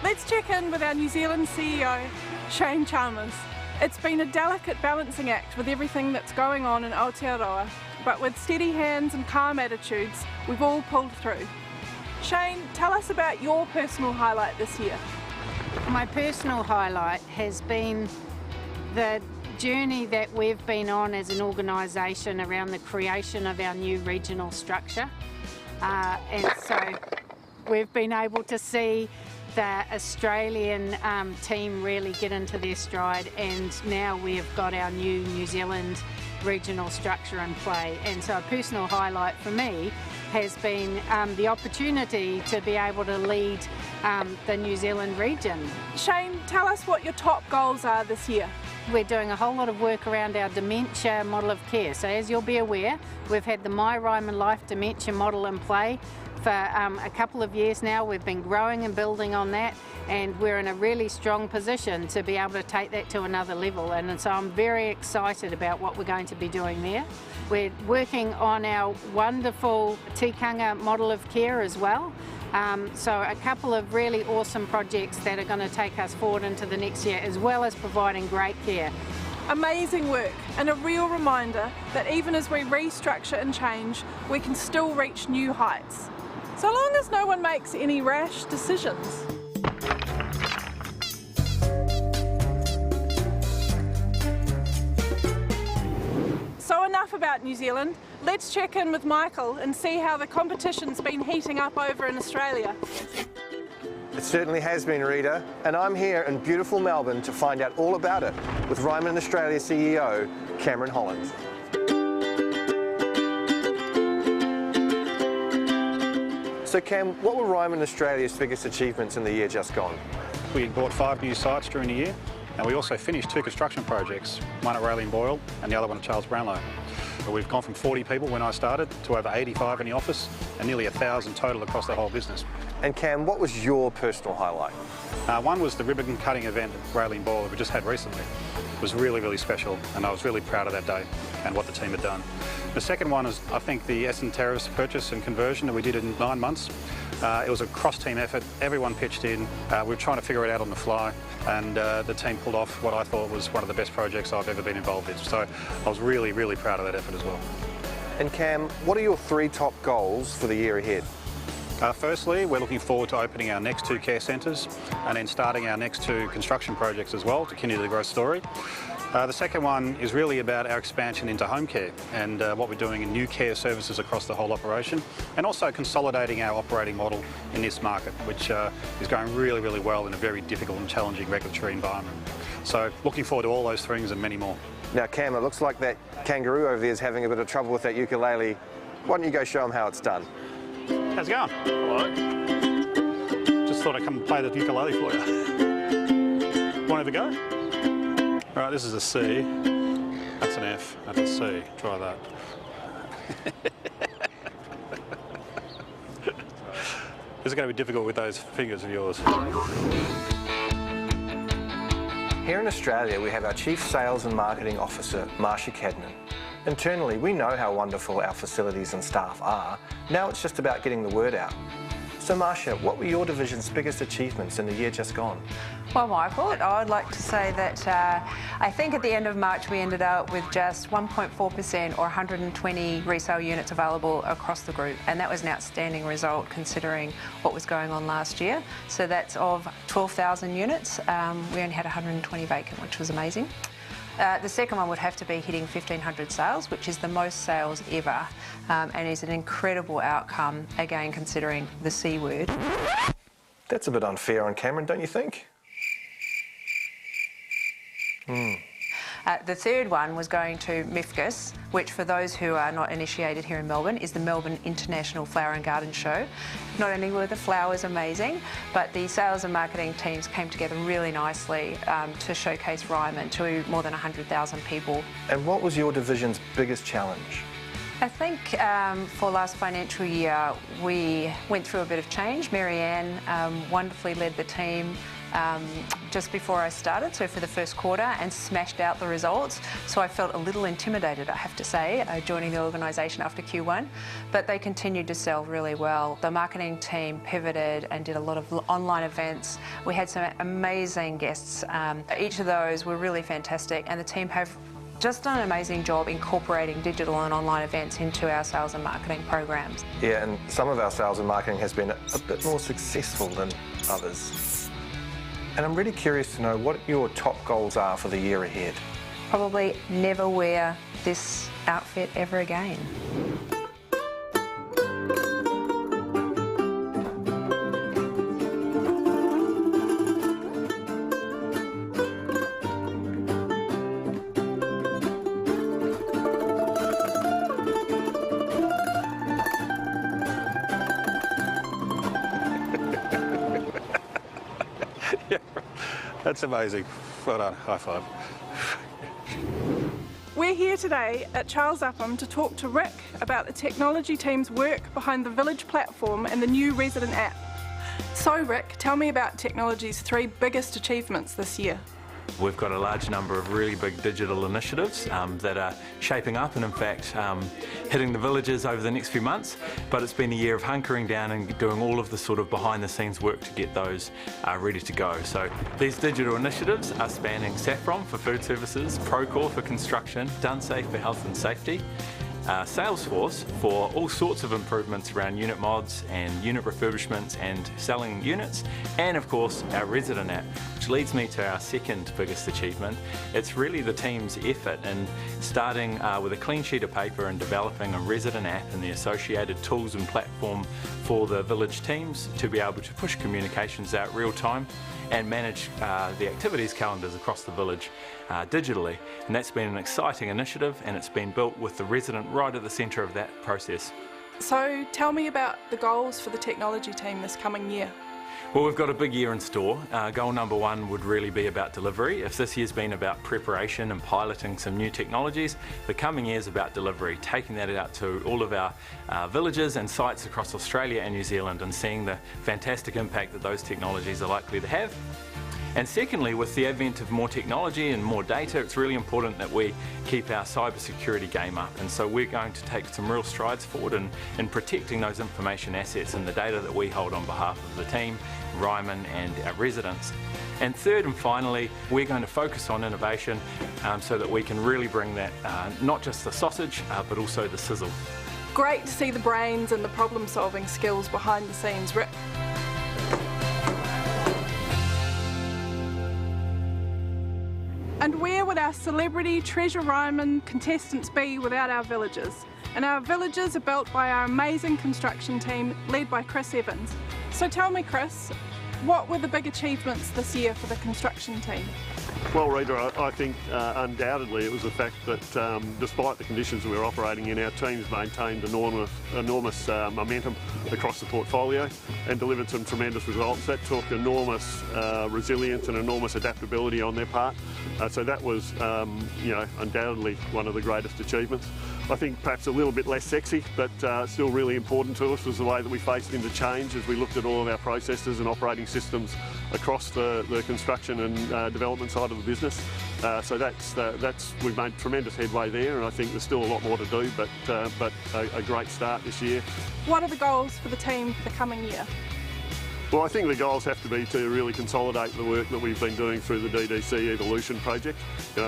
[SPEAKER 15] Let's check in with our New Zealand CEO, Shane Chalmers. It's been a delicate balancing act with everything that's going on in Aotearoa, but with steady hands and calm attitudes, we've all pulled through. Shane, tell us about your personal highlight this year.
[SPEAKER 17] My personal highlight has been the journey that we've been on as an organisation around the creation of our new regional structure. And so we've been able to see the Australian team really get into their stride, and now we've got our new New Zealand regional structure in play. And so a personal highlight for me has been the opportunity to be able to lead the New Zealand region.
[SPEAKER 15] Shane, tell us what your top goals are this year.
[SPEAKER 17] We're doing a whole lot of work around our dementia model of care. So as you'll be aware, we've had the My Ryman Life dementia model in play for a couple of years now. We've been growing and building on that, and we're in a really strong position to be able to take that to another level. And so I'm very excited about what we're going to be doing there. We're working on our wonderful tikanga model of care as well. So a couple of really awesome projects that are going to take us forward into the next year, as well as providing great care.
[SPEAKER 15] Amazing work, and a real reminder that even as we restructure and change, we can still reach new heights. So long as no one makes any rash decisions. So enough about New Zealand. Let's check in with Michael and see how the competition's been heating up over in Australia.
[SPEAKER 18] It certainly has been, Rita, and I'm here in beautiful Melbourne to find out all about it with Ryman Australia CEO Cameron Holland. So Cam, what were Ryman Australia's biggest achievements in the year just gone?
[SPEAKER 19] We bought 5 new sites during the year, and we also finished 2 construction projects, one at Raelene Boyle and the other one at Charles Brownlow. We've gone from 40 people when I started to over 85 in the office and nearly 1,000 total across the whole business.
[SPEAKER 18] And Cam, what was your personal highlight?
[SPEAKER 19] One was the ribbon cutting event at Raelene Boyle that we just had recently. It was really, really special, and I was really proud of that day and what the team had done. The second one is, I think, the Essen Terrace purchase and conversion that we did in 9 months. It was a cross-team effort. Everyone pitched in. We were trying to figure it out on the fly, and the team pulled off what I thought was one of the best projects I've ever been involved in. So I was really, really proud of that effort as well.
[SPEAKER 18] And Cam, what are your 3 top goals for the year ahead?
[SPEAKER 19] Firstly, we're looking forward to opening our next 2 care centres and then starting our next 2 construction projects as well to continue the growth story. The second one is really about our expansion into home care and what we're doing in new care services across the whole operation, and also consolidating our operating model in this market, which is going really, really well in a very difficult and challenging regulatory environment. So looking forward to all those things and many more.
[SPEAKER 18] Now, Cam, it looks like that kangaroo over there is having a bit of trouble with that ukulele. Why don't you go show him how it's done?
[SPEAKER 19] How's it going? Hello. Just thought I'd come and play the ukulele for you. Want to have a go? All right, this is a C. That's an F. That's a C. Try that. This is going to be difficult with those fingers of yours.
[SPEAKER 18] Here in Australia, we have our Chief Sales and Marketing Officer, Marsha Cadnan. Internally, we know how wonderful our facilities and staff are. Now it's just about getting the word out. So Marsha, what were your division's biggest achievements in the year just gone?
[SPEAKER 20] Well, Michael, I'd like to say that I think at the end of March we ended up with just 1.4% or 120 resale units available across the group, and that was an outstanding result considering what was going on last year. So that's of 12,000 units, we only had 120 vacant, which was amazing. The second one would have to be hitting 1,500 sales, which is the most sales ever, and is an incredible outcome, again, considering the C word.
[SPEAKER 18] That's a bit unfair on Cameron, don't you think?
[SPEAKER 20] The third one was going to MIFGS, which for those who are not initiated here in Melbourne is the Melbourne International Flower and Garden Show. Not only were the flowers amazing, but the sales and marketing teams came together really nicely to showcase Ryman to more than 100,000 people.
[SPEAKER 18] And what was your division's biggest challenge?
[SPEAKER 20] I think for last financial year we went through a bit of change. Marianne wonderfully led the team just before I started, so for the first quarter, and smashed out the results. So I felt a little intimidated, I have to say, joining the organisation after Q1, but they continued to sell really well. The marketing team pivoted and did a lot of online events. We had some amazing guests. Each of those were really fantastic, and the team have just done an amazing job incorporating digital and online events into our sales and marketing programs.
[SPEAKER 18] Yeah, and some of our sales and marketing has been a bit more successful than others. And I'm really curious to know what your top goals are for the year ahead.
[SPEAKER 20] Probably never wear this outfit ever again.
[SPEAKER 19] That's amazing. Well done. High five.
[SPEAKER 15] We're here today at Charles Upham to talk to Rick about the technology team's work behind the Village platform and the new resident app. So Rick, tell me about technology's 3 biggest achievements this year.
[SPEAKER 21] We've got a large number of really big digital initiatives that are shaping up and in fact hitting the villages over the next few months, but it's been a year of hunkering down and doing all of the sort of behind the scenes work to get those ready to go. So these digital initiatives are spanning Saffron for food services, Procore for construction, Dunsafe for health and safety, Salesforce for all sorts of improvements around unit mods and unit refurbishments and selling units, and of course our resident app, which leads me to our second biggest achievement. It's really the team's effort in starting with a clean sheet of paper and developing a resident app and the associated tools and platform for the village teams to be able to push communications out real time and manage the activities calendars across the village digitally. And that's been an exciting initiative, and it's been built with the resident right at the centre of that process.
[SPEAKER 15] So tell me about the goals for the technology team this coming year.
[SPEAKER 21] Well, we've got a big year in store. Goal number 1 would really be about delivery. If this year's been about preparation and piloting some new technologies, the coming year's about delivery, taking that out to all of our villages and sites across Australia and New Zealand and seeing the fantastic impact that those technologies are likely to have. And secondly, with the advent of more technology and more data, it's really important that we keep our cybersecurity game up. And so we're going to take some real strides forward in protecting those information assets and the data that we hold on behalf of the team, Ryman and our residents. And third and finally, we're going to focus on innovation so that we can really bring that, not just the sausage, but also the sizzle.
[SPEAKER 15] Great to see the brains and the problem-solving skills behind the scenes, Rick. And where would our celebrity Treasure Ryman contestants be without our villagers? And our villages are built by our amazing construction team led by Chris Evans. So tell me, Chris, what were the big achievements this year for the construction team?
[SPEAKER 11] Well, Rita, I think undoubtedly it was the fact that despite the conditions we were operating in, our teams maintained enormous momentum across the portfolio and delivered some tremendous results. That took enormous resilience and enormous adaptability on their part. So that was, undoubtedly one of the greatest achievements. I think perhaps a little bit less sexy, but still really important to us was the way that we faced into change as we looked at all of our processes and operating systems across the construction and development side of the business. So we've made tremendous headway there, and I think there's still a lot more to do, but a great start this year.
[SPEAKER 15] What are the goals for the team for the coming year?
[SPEAKER 11] Well, I think the goals have to be to really consolidate the work that we've been doing through the DDC Evolution project.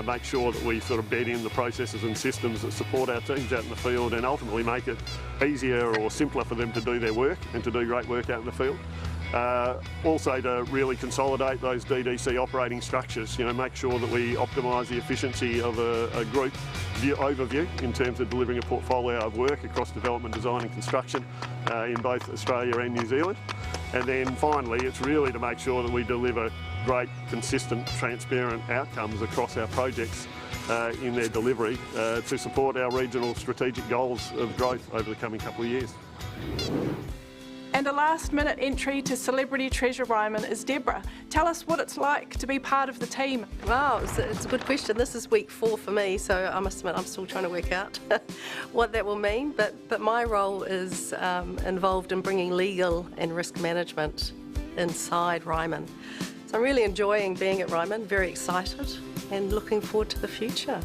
[SPEAKER 11] Make sure that we sort of bed in the processes and systems that support our teams out in the field and ultimately make it easier or simpler for them to do their work and to do great work out in the field. Also to really consolidate those DDC operating structures, make sure that we optimise the efficiency of a group overview in terms of delivering a portfolio of work across development, design and construction in both Australia and New Zealand. And then finally, it's really to make sure that we deliver great, consistent, transparent outcomes across our projects in their delivery to support our regional strategic goals of growth over the coming couple of years.
[SPEAKER 15] And a last-minute entry to Celebrity Treasure Ryman is Deborah. Tell us what it's like to be part of the team.
[SPEAKER 1] Wow, it's a good question. This is week 4 for me, so I must admit I'm still trying to work out what that will mean. But my role is involved in bringing legal and risk management inside Ryman. So I'm really enjoying being at Ryman, very excited and looking forward to the future.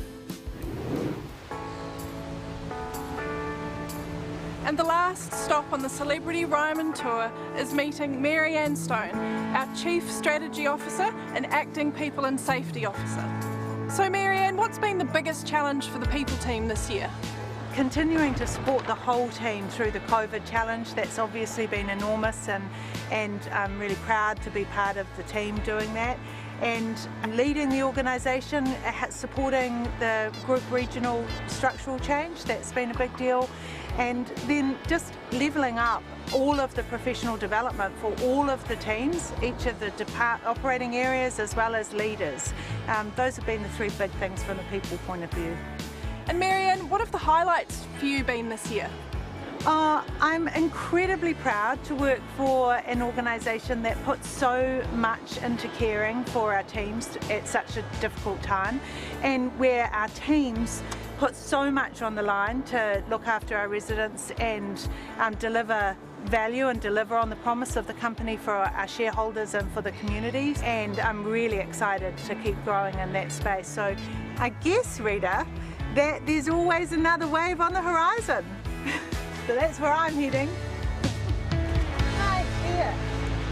[SPEAKER 15] And the last stop on the Celebrity Ryman tour is meeting Marianne Stone, our Chief Strategy Officer and Acting People and Safety Officer. So Marianne, what's been the biggest challenge for the people team this year?
[SPEAKER 22] Continuing to support the whole team through the COVID challenge. That's obviously been enormous, and I'm really proud to be part of the team doing that. And leading the organisation, supporting the group regional structural change, that's been a big deal. And then just levelling up all of the professional development for all of the teams, each of the operating areas as well as leaders. Those have been the 3 big things from the people point of view.
[SPEAKER 15] And Marianne, what have the highlights for you been this year?
[SPEAKER 22] I'm incredibly proud to work for an organisation that puts so much into caring for our teams at such a difficult time, and where our teams put so much on the line to look after our residents and deliver value and deliver on the promise of the company for our shareholders and for the communities. And I'm really excited to keep growing in that space. So I guess, Rita, that there's always another wave on the horizon. So that's where I'm heading. Hi, here,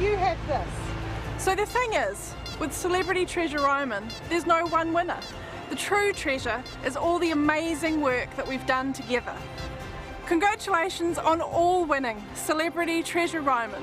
[SPEAKER 22] you have this.
[SPEAKER 15] So the thing is, with Celebrity Treasure Ryman, there's no one winner. The true treasure is all the amazing work that we've done together. Congratulations on all winning Celebrity Treasure Ryman.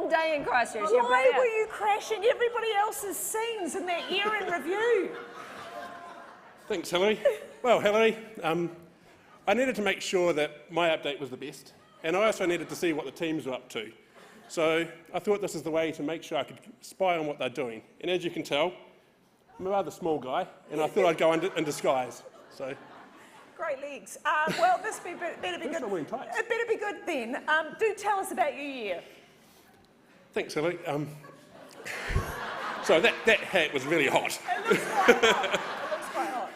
[SPEAKER 4] Day in Christchurch.
[SPEAKER 3] Why were you crashing everybody else's scenes in that year in review?
[SPEAKER 23] Thanks, Hilary. Well, Hilary, I needed to make sure that my update was the best, and I also needed to see what the teams were up to. So I thought this is the way to make sure I could spy on what they're doing. And as you can tell, I'm a rather small guy, and I thought I'd go in disguise. So.
[SPEAKER 3] Great legs. Well, this better be good.
[SPEAKER 23] Not wearing tights.
[SPEAKER 3] It better be good then. Do tell us about your year.
[SPEAKER 23] Thanks, Hilary. So that hat was really hot.
[SPEAKER 3] It looks quite hot.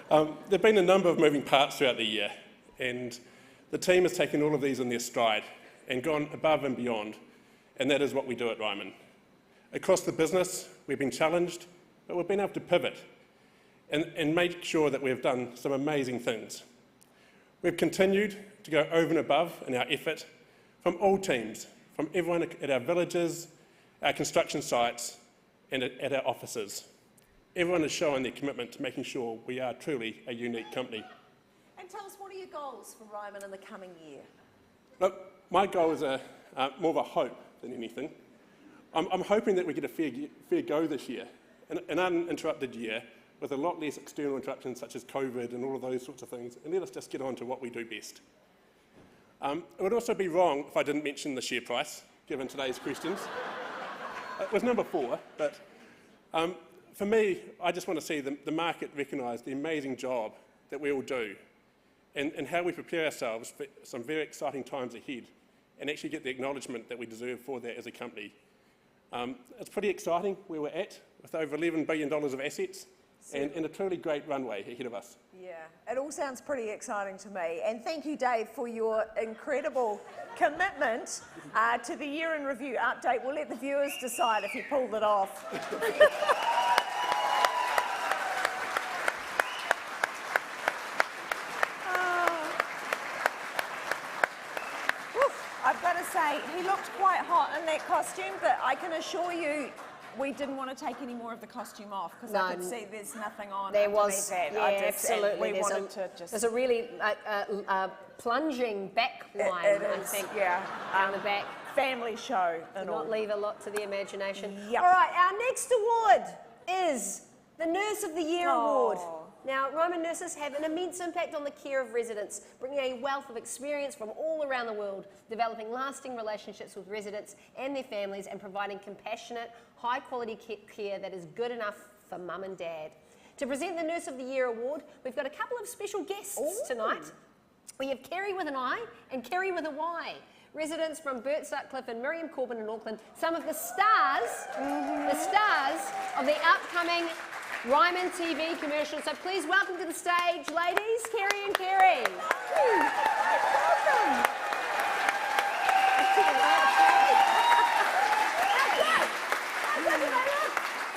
[SPEAKER 23] There have been a number of moving parts throughout the year, and the team has taken all of these in their stride and gone above and beyond, and that is what we do at Ryman. Across the business, we've been challenged, but we've been able to pivot and make sure that we've done some amazing things. We've continued to go over and above in our effort from all teams, from everyone at our villages, our construction sites, and at our offices. Everyone has shown their commitment to making sure we are truly a unique company.
[SPEAKER 3] And tell us, what are your goals for Ryman in the coming year?
[SPEAKER 23] Look, my goal is more of a hope than anything. I'm hoping that we get a fair go this year, an uninterrupted year, with a lot less external interruptions such as COVID and all of those sorts of things, and let us just get on to what we do best. It would also be wrong if I didn't mention the share price, given today's questions. It was number 4, but for me, I just want to see the market recognise the amazing job that we all do and how we prepare ourselves for some very exciting times ahead and actually get the acknowledgement that we deserve for that as a company. It's pretty exciting where we're at, with over $11 billion of assets and a truly great runway ahead of us.
[SPEAKER 3] Yeah, it all sounds pretty exciting to me. And thank you, Dave, for your incredible commitment to the Year in Review update. We'll let the viewers decide if you pulled it off. I've got to say, he looked quite hot in that costume, but I can assure you we didn't want to take any more of the costume off because I could see there's nothing on.
[SPEAKER 4] There was,
[SPEAKER 3] that.
[SPEAKER 4] yeah, absolutely. There's a really plunging back line, I think, down the back.
[SPEAKER 3] Family show.
[SPEAKER 4] Did not leave a lot to the imagination.
[SPEAKER 3] Yep.
[SPEAKER 4] All right, our next award is the Nurse of the Year Award. Now, Ryman nurses have an immense impact on the care of residents, bringing a wealth of experience from all around the world, developing lasting relationships with residents and their families, and providing compassionate, high-quality care that is good enough for mum and dad. To present the Nurse of the Year Award, we've got a couple of special guests tonight. We have Kerry with an I and Kerry with a Y. Residents from Burt Sutcliffe and Miriam Corbin in Auckland, some of the stars of the upcoming Ryman TV commercial. So please welcome to the stage, ladies, Kerry and Kerry. Welcome.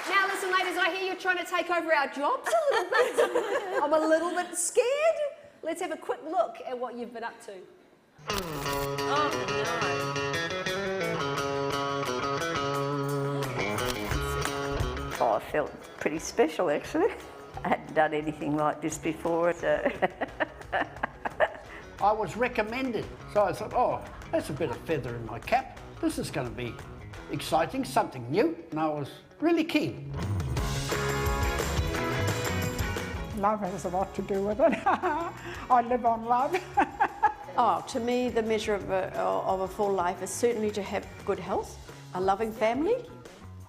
[SPEAKER 4] Now listen, ladies, I hear you're trying to take over our jobs a little bit. I'm a little bit scared. Let's have a quick look at what you've been up to. Oh no.
[SPEAKER 2] Oh, I felt pretty special actually. I hadn't done anything like this before. So.
[SPEAKER 5] I was recommended, so I thought, oh, that's a bit of feather in my cap. This is going to be exciting, something new, and I was really keen.
[SPEAKER 6] Love has a lot to do with it. I live on love.
[SPEAKER 24] Oh, to me, the measure of a full life is certainly to have good health, a loving family,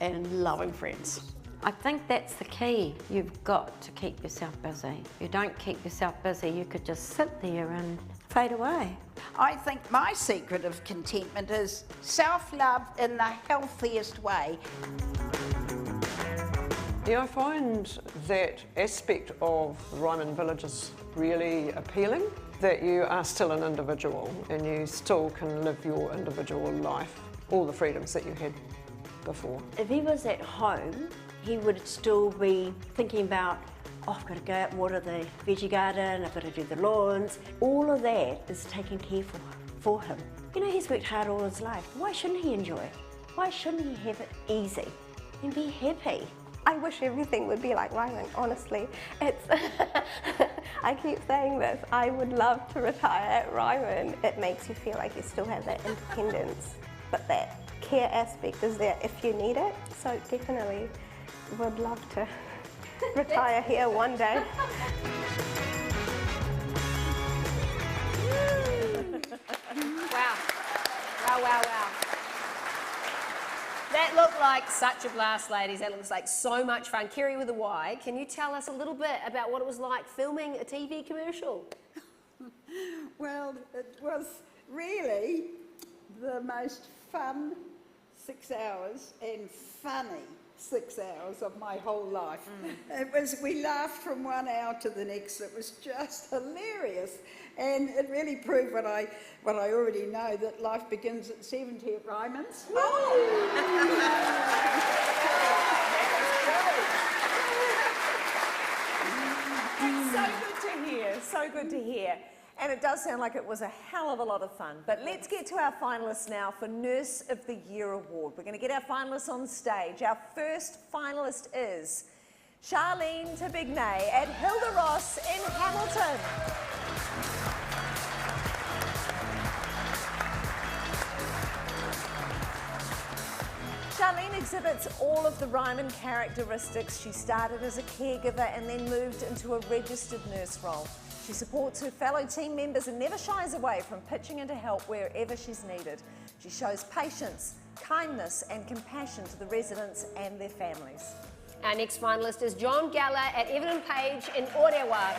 [SPEAKER 24] and loving friends.
[SPEAKER 25] I think that's the key. You've got to keep yourself busy. If you don't keep yourself busy, you could just sit there and fade away.
[SPEAKER 6] I think my secret of contentment is self-love in the healthiest way.
[SPEAKER 26] Yeah, I find that aspect of Ryman Villages really appealing, that you are still an individual and you still can live your individual life, all the freedoms that you had before.
[SPEAKER 25] If he was at home, he would still be thinking about, oh, I've got to go out and water the veggie garden, I've got to do the lawns. All of that is taken care for him. You know, he's worked hard all his life. Why shouldn't he enjoy it? Why shouldn't he have it easy and be happy?
[SPEAKER 27] I wish everything would be like Ryman, honestly. It's I keep saying this, I would love to retire at Ryman. It makes you feel like you still have that independence, but that care aspect is there if you need it. So definitely would love to retire here one day.
[SPEAKER 4] Wow. wow. That looked like such a blast, ladies. That looks like so much fun. Kerry with a Y, can you tell us a little bit about what it was like filming a TV commercial?
[SPEAKER 6] Well, it was really the most fun 6 hours and funny 6 hours of my whole life. We laughed from 1 hour to the next. It was just hilarious. And it really proved what I already know, that life begins at 70 at Ryman's.
[SPEAKER 3] It's so good to hear, so good to hear. And it does sound like it was a hell of a lot of fun. But let's get to our finalists now for Nurse of the Year Award. We're going to get our finalists on stage. Our first finalist is Charlene Tabignay at Hilda Ross in Hamilton. Charlene exhibits all of the Ryman characteristics. She started as a caregiver and then moved into a registered nurse role. She supports her fellow team members and never shies away from pitching in to help wherever she's needed. She shows patience, kindness and compassion to the residents and their families.
[SPEAKER 4] Our next finalist is John Geller at Evelyn Page in Orewa.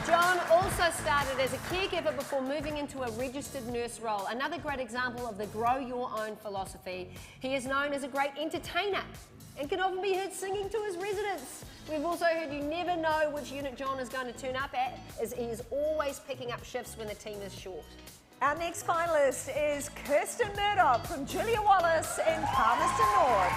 [SPEAKER 4] John also started as a caregiver before moving into a registered nurse role. Another great example of the grow your own philosophy. He is known as a great entertainer and can often be heard singing to his residents. We've also heard you never know which unit John is going to turn up at, as he is always picking up shifts when the team is short.
[SPEAKER 3] Our next finalist is Kirsten Murdoch from Julia Wallace in Palmerston North.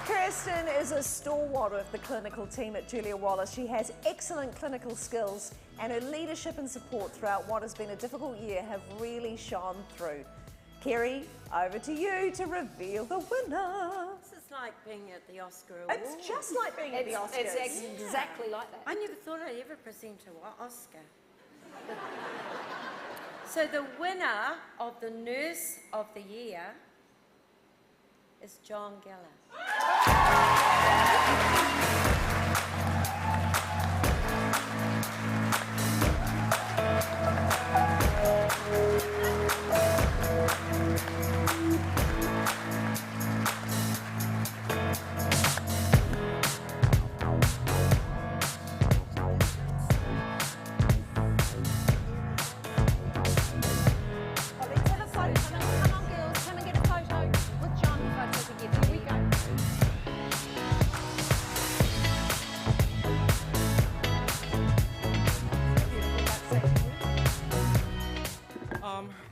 [SPEAKER 3] Kirsten is a stalwart of the clinical team at Julia Wallace. She has excellent clinical skills and her leadership and support throughout what has been a difficult year have really shone through. Kerry, over to you to reveal the winner.
[SPEAKER 7] This is like being at the Oscar Awards.
[SPEAKER 3] It's just like being at the Oscars.
[SPEAKER 4] It's exactly like that.
[SPEAKER 7] I never thought I'd ever present an Oscar. So the winner of the Nurse of the Year is John Geller.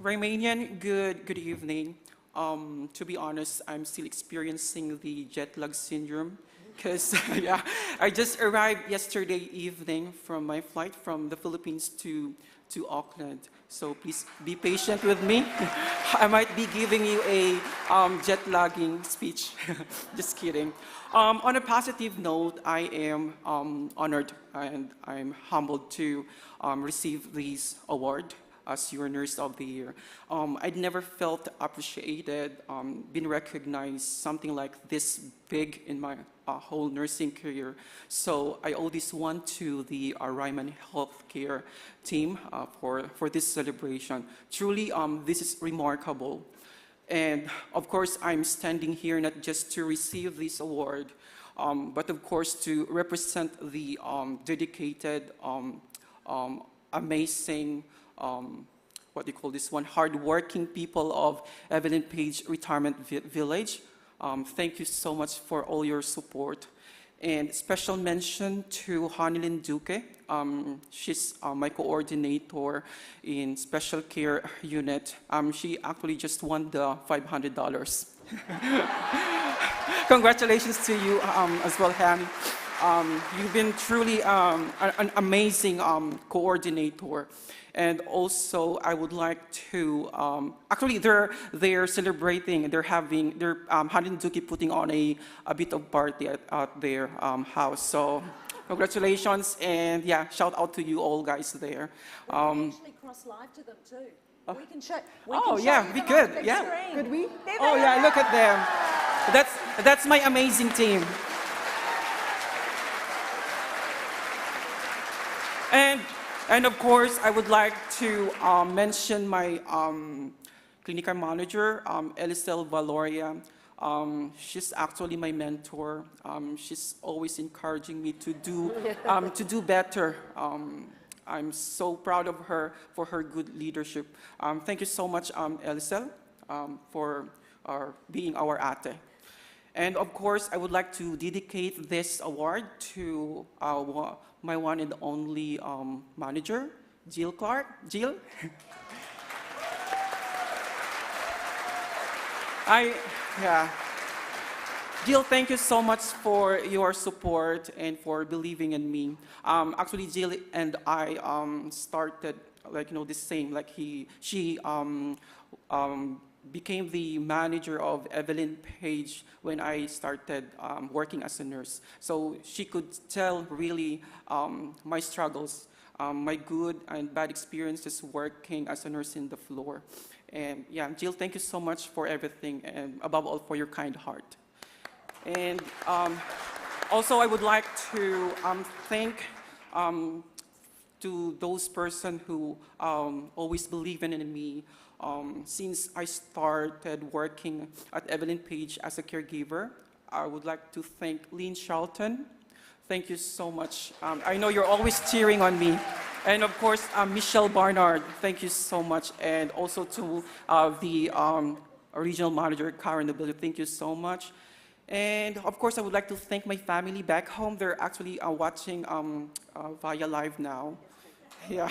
[SPEAKER 8] Rymanian, good evening. To be honest, I'm still experiencing the jet lag syndrome because yeah, I just arrived yesterday evening from my flight from the Philippines to Auckland. So please be patient with me. I might be giving you a jet lagging speech. Just kidding. On a positive note, I am honored and I'm humbled to receive this award as your Nurse of the Year. I'd never felt appreciated, been recognized, something like this big in my whole nursing career. So I owe this one to the Ryman Healthcare team for this celebration. Truly, this is remarkable. And of course, I'm standing here not just to receive this award, but of course to represent the dedicated, amazing, what do you call this one, hardworking people of Evelyn Page Retirement Village. Thank you so much for all your support. And special mention to Hanilyn Duque. She's my coordinator in special care unit. She actually just won the $500. Congratulations to you as well, Han. You've been truly an amazing coordinator. And also, I would like to, actually, they're celebrating, they're Hanilyn Duque putting on a bit of party at their house. So, congratulations, and yeah, shout out to you all guys there.
[SPEAKER 3] We can actually cross live to them too. We can show.
[SPEAKER 8] Yeah, we could. Yeah, could we? Oh yeah, look at them. That's my amazing team. And of course, I would like to mention my clinical manager, Elisel Valoria. She's actually my mentor. She's always encouraging me to do better. I'm so proud of her for her good leadership. Thank you so much, Elisel, for being our ate. And of course, I would like to dedicate this award to my one and only manager, Jill Clark. Jill? Jill, thank you so much for your support and for believing in me. Actually, Jill and I started the same. She became the manager of Evelyn Page when I started working as a nurse. So she could tell really my struggles, my good and bad experiences working as a nurse in the floor. And yeah, Jill, thank you so much for everything, and above all for your kind heart. And also I would like to thank to those persons who always believe in me. Since I started working at Evelyn Page as a caregiver, I would like to thank Lynn Charlton. Thank you so much. I know you're always cheering on me. And of course, Michelle Barnard, thank you so much. And also to the regional manager, Karen Nabil, thank you so much. And of course, I would like to thank my family back home. They're actually watching via live now. Yeah.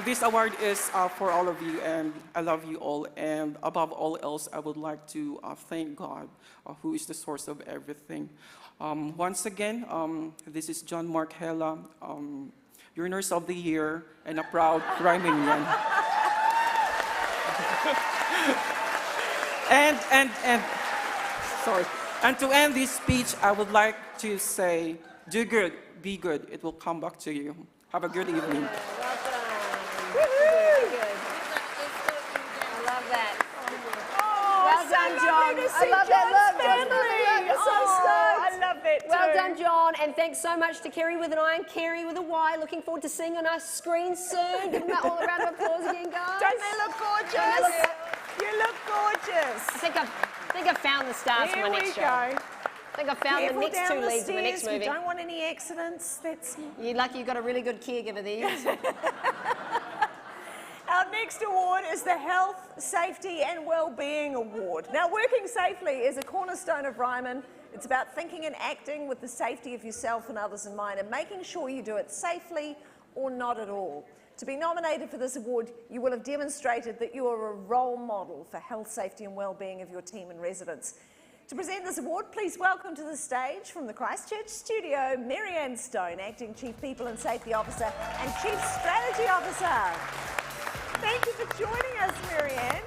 [SPEAKER 8] This award is for all of you, and I love you all. And above all else, I would like to thank God, who is the source of everything. Once again, this is John Mark Hela, your Nurse of the Year, and a proud Rymanian. And to end this speech, I would like to say, do good, be good. It will come back to you. Have a good evening.
[SPEAKER 4] I love that. I love it. Well done, John. And thanks so much to Kerry with an I and Kerry with a Y. Looking forward to seeing on our screen soon. Give them all a round of applause again, guys.
[SPEAKER 3] Don't they look gorgeous? You look gorgeous.
[SPEAKER 4] I think I found the stars for my next show. I think I found the next two leads in the next movie.
[SPEAKER 3] We don't want any accidents.
[SPEAKER 4] You're lucky you've got a really good caregiver there.
[SPEAKER 3] Our next award is the Health, Safety and Wellbeing Award. Now, working safely is a cornerstone of Ryman. It's about thinking and acting with the safety of yourself and others in mind and making sure you do it safely or not at all. To be nominated for this award, you will have demonstrated that you are a role model for health, safety and wellbeing of your team and residents. To present this award, please welcome to the stage from the Christchurch studio, Marianne Stone, Acting Chief People and Safety Officer and Chief Strategy Officer. Thank you for joining us, Marianne.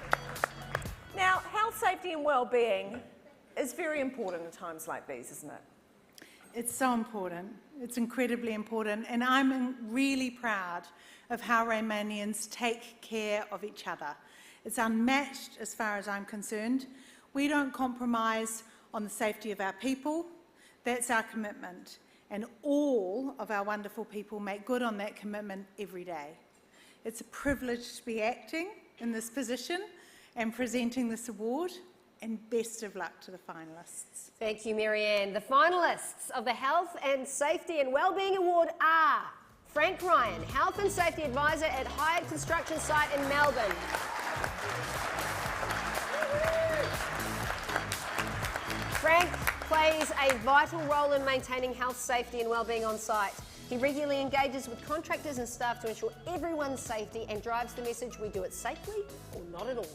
[SPEAKER 3] Now, health, safety and wellbeing is very important at times like these, isn't it?
[SPEAKER 22] It's so important. It's incredibly important. And I'm really proud of how Rymanians take care of each other. It's unmatched as far as I'm concerned. We don't compromise on the safety of our people. That's our commitment. And all of our wonderful people make good on that commitment every day. It's a privilege to be acting in this position and presenting this award, and best of luck to the finalists.
[SPEAKER 4] Thank you, Marianne. The finalists of the Health and Safety and Wellbeing Award are Frank Ryan, Health and Safety Advisor at Hyatt Construction Site in Melbourne. Frank plays a vital role in maintaining health, safety and wellbeing on site. He regularly engages with contractors and staff to ensure everyone's safety and drives the message we do it safely or not at all.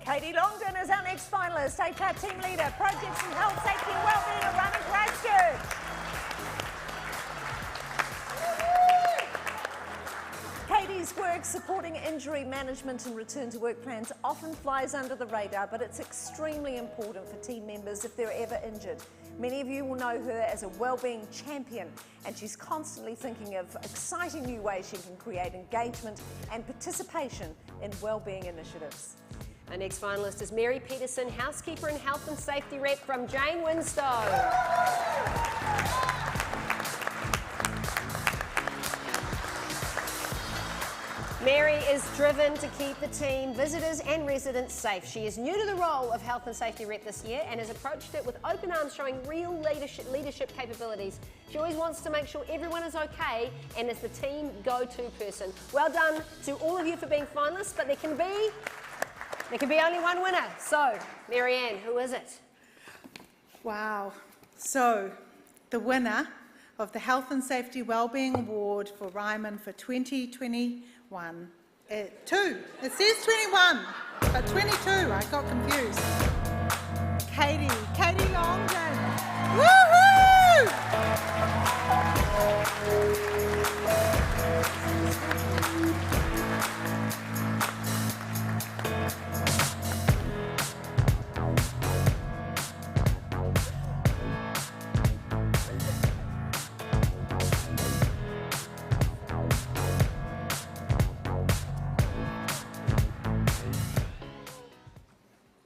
[SPEAKER 3] Katie Longdon is our next finalist, HR Team Leader, Projects in Health, Safety and Wellbeing at Ryman Christchurch. Katie's work supporting injury management and return to work plans often flies under the radar, but it's extremely important for team members if they're ever injured. Many of you will know her as a wellbeing champion, and she's constantly thinking of exciting new ways she can create engagement and participation in wellbeing initiatives.
[SPEAKER 4] Our next finalist is Mary Peterson, housekeeper and health and safety rep from Jane Winstow. Mary is driven to keep the team, visitors and residents safe. She is new to the role of health and safety rep this year and has approached it with open arms, showing real leadership capabilities. She always wants to make sure everyone is okay and is the team go-to person. Well done to all of you for being finalists, but there can be only one winner. So, Marianne, who is it?
[SPEAKER 22] Wow. So, the winner of the Health and Safety Wellbeing Award for Ryman for 2021. Two. It says 21, but 22. I got confused. Katie Longden. Woohoo!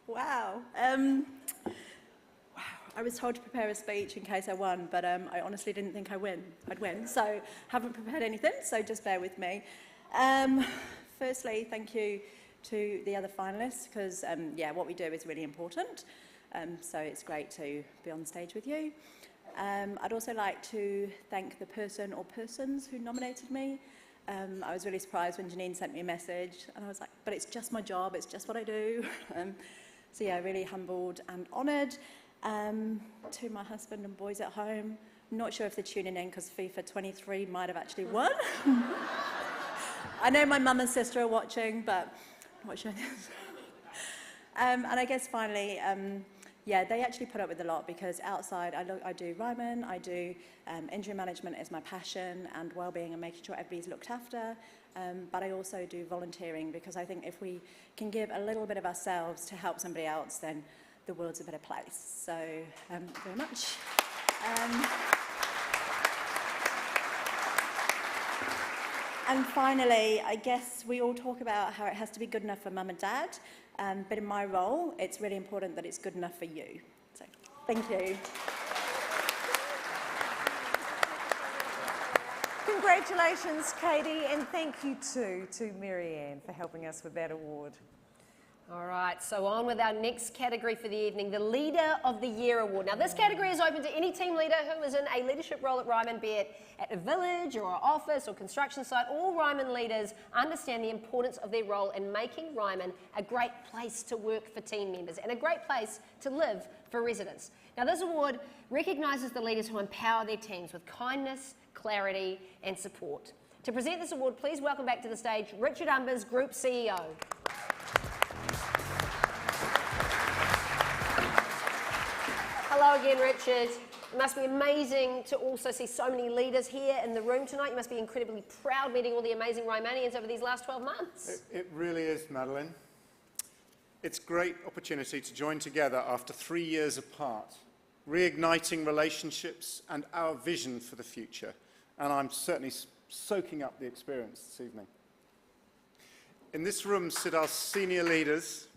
[SPEAKER 9] Wow. I was told to prepare a speech in case I won, but I honestly didn't think I'd win, so haven't prepared anything, so just bear with me. Firstly, thank you to the other finalists, because what we do is really important, so it's great to be on stage with you. I'd also like to thank the person or persons who nominated me. I was really surprised when Janine sent me a message, and I was like, but it's just my job, it's just what I do. So yeah, really humbled and honoured. To my husband and boys at home, not sure if they're tuning in because FIFA 23 might have actually won. I know my mum and sister are watching, but I'm not sure. And I guess finally, they actually put up with a lot, because outside I do Ryman, I do injury management is my passion, and wellbeing and making sure everybody's looked after. But I also do volunteering, because I think if we can give a little bit of ourselves to help somebody else, then the world's a better place. So, thank you very much. And finally, I guess we all talk about how it has to be good enough for mum and dad, but in my role, it's really important that it's good enough for you. So, thank you.
[SPEAKER 3] Congratulations, Katie, and thank you too to Marianne for helping us with that award.
[SPEAKER 4] All right, so on with our next category for the evening, the Leader of the Year Award. Now, this category is open to any team leader who is in a leadership role at Ryman, be it at a village or an office or construction site. All Ryman leaders understand the importance of their role in making Ryman a great place to work for team members and a great place to live for residents. Now, this award recognises the leaders who empower their teams with kindness, clarity and support. To present this award, please welcome back to the stage Richard Umbers, Group CEO. Hello again, Richard. It must be amazing to also see so many leaders here in the room tonight. You must be incredibly proud meeting all the amazing Rymanians over these last 12 months.
[SPEAKER 10] It really is, Madeline. It's a great opportunity to join together after 3 years apart, reigniting relationships and our vision for the future. And I'm certainly soaking up the experience this evening. In this room sit our senior leaders,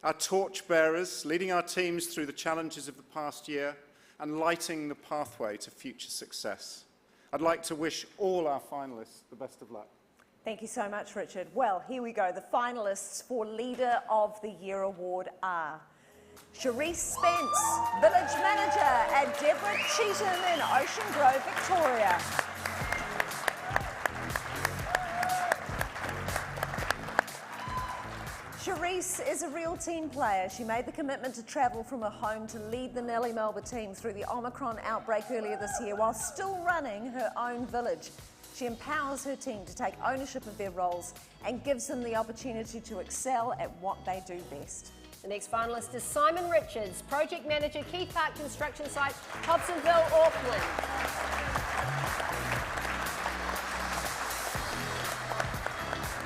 [SPEAKER 10] our torchbearers, leading our teams through the challenges of the past year and lighting the pathway to future success. I'd like to wish all our finalists the best of luck.
[SPEAKER 3] Thank you so much, Richard. Well, here we go. The finalists for Leader of the Year Award are Cherise Spence, Village Manager at Deborah Cheetham in Ocean Grove, Victoria. Cherise is a real team player. She made the commitment to travel from her home to lead the Nellie Melba team through the Omicron outbreak earlier this year while still running her own village. She empowers her team to take ownership of their roles and gives them the opportunity to excel at what they do best.
[SPEAKER 4] The next finalist is Simon Richards, Project Manager, Keith Park Construction Site, Hobsonville, Auckland.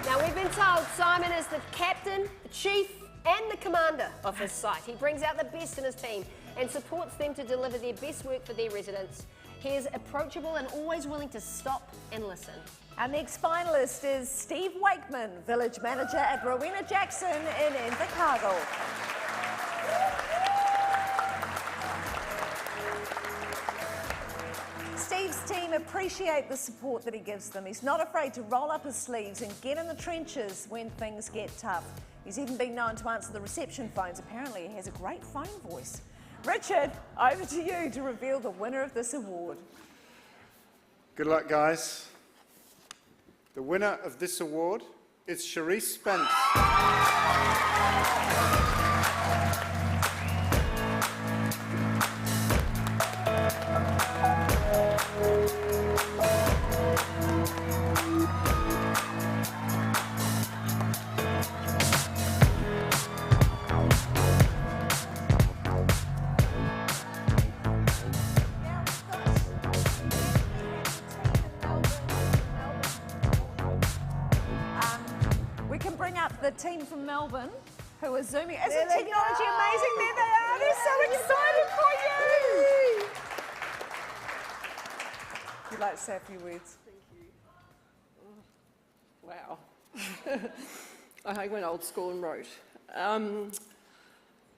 [SPEAKER 4] Now, we've been told Simon is the captain, the chief and the commander of his site. He brings out the best in his team and supports them to deliver their best work for their residents. He is approachable and always willing to stop and listen.
[SPEAKER 3] Our next finalist is Steve Wakeman, Village Manager at Rowena Jackson in Invercargill. Steve's team appreciate the support that he gives them. He's not afraid to roll up his sleeves and get in the trenches when things get tough. He's even been known to answer the reception phones. Apparently, he has a great phone voice. Richard, over to you to reveal the winner of this award.
[SPEAKER 10] Good luck, guys. The winner of this award is Cherise Spence.
[SPEAKER 3] The team from Melbourne who are zooming. Isn't technology amazing? There they are. They're so excited for you. You'd like to say a few words?
[SPEAKER 12] Wow. I went old school and wrote.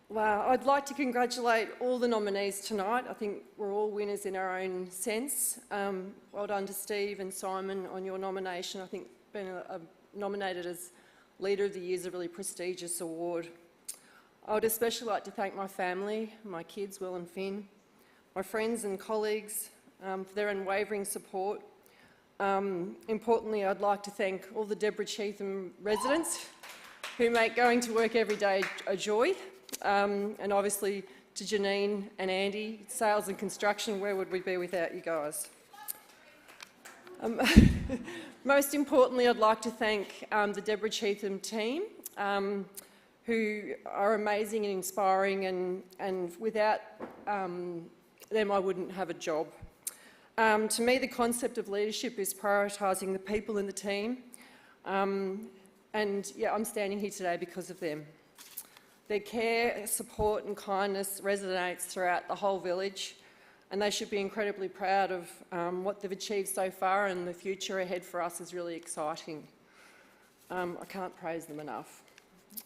[SPEAKER 12] Wow, I'd like to congratulate all the nominees tonight. I think we're all winners in our own sense. Well done to Steve and Simon on your nomination. I think being nominated as Leader of the Year is a really prestigious award. I would especially like to thank my family, my kids, Will and Finn, my friends and colleagues for their unwavering support. Importantly, I'd like to thank all the Deborah Cheetham residents who make going to work every day a joy, and obviously to Janine and Andy, sales and construction. Where would we be without you guys? Most importantly, I'd like to thank the Deborah Cheetham team, who are amazing and inspiring, and without them I wouldn't have a job. To me, the concept of leadership is prioritising the people in the team, and yeah, I'm standing here today because of them. Their care, support and kindness resonates throughout the whole village, and they should be incredibly proud of what they've achieved so far, and the future ahead for us is really exciting. I can't praise them enough.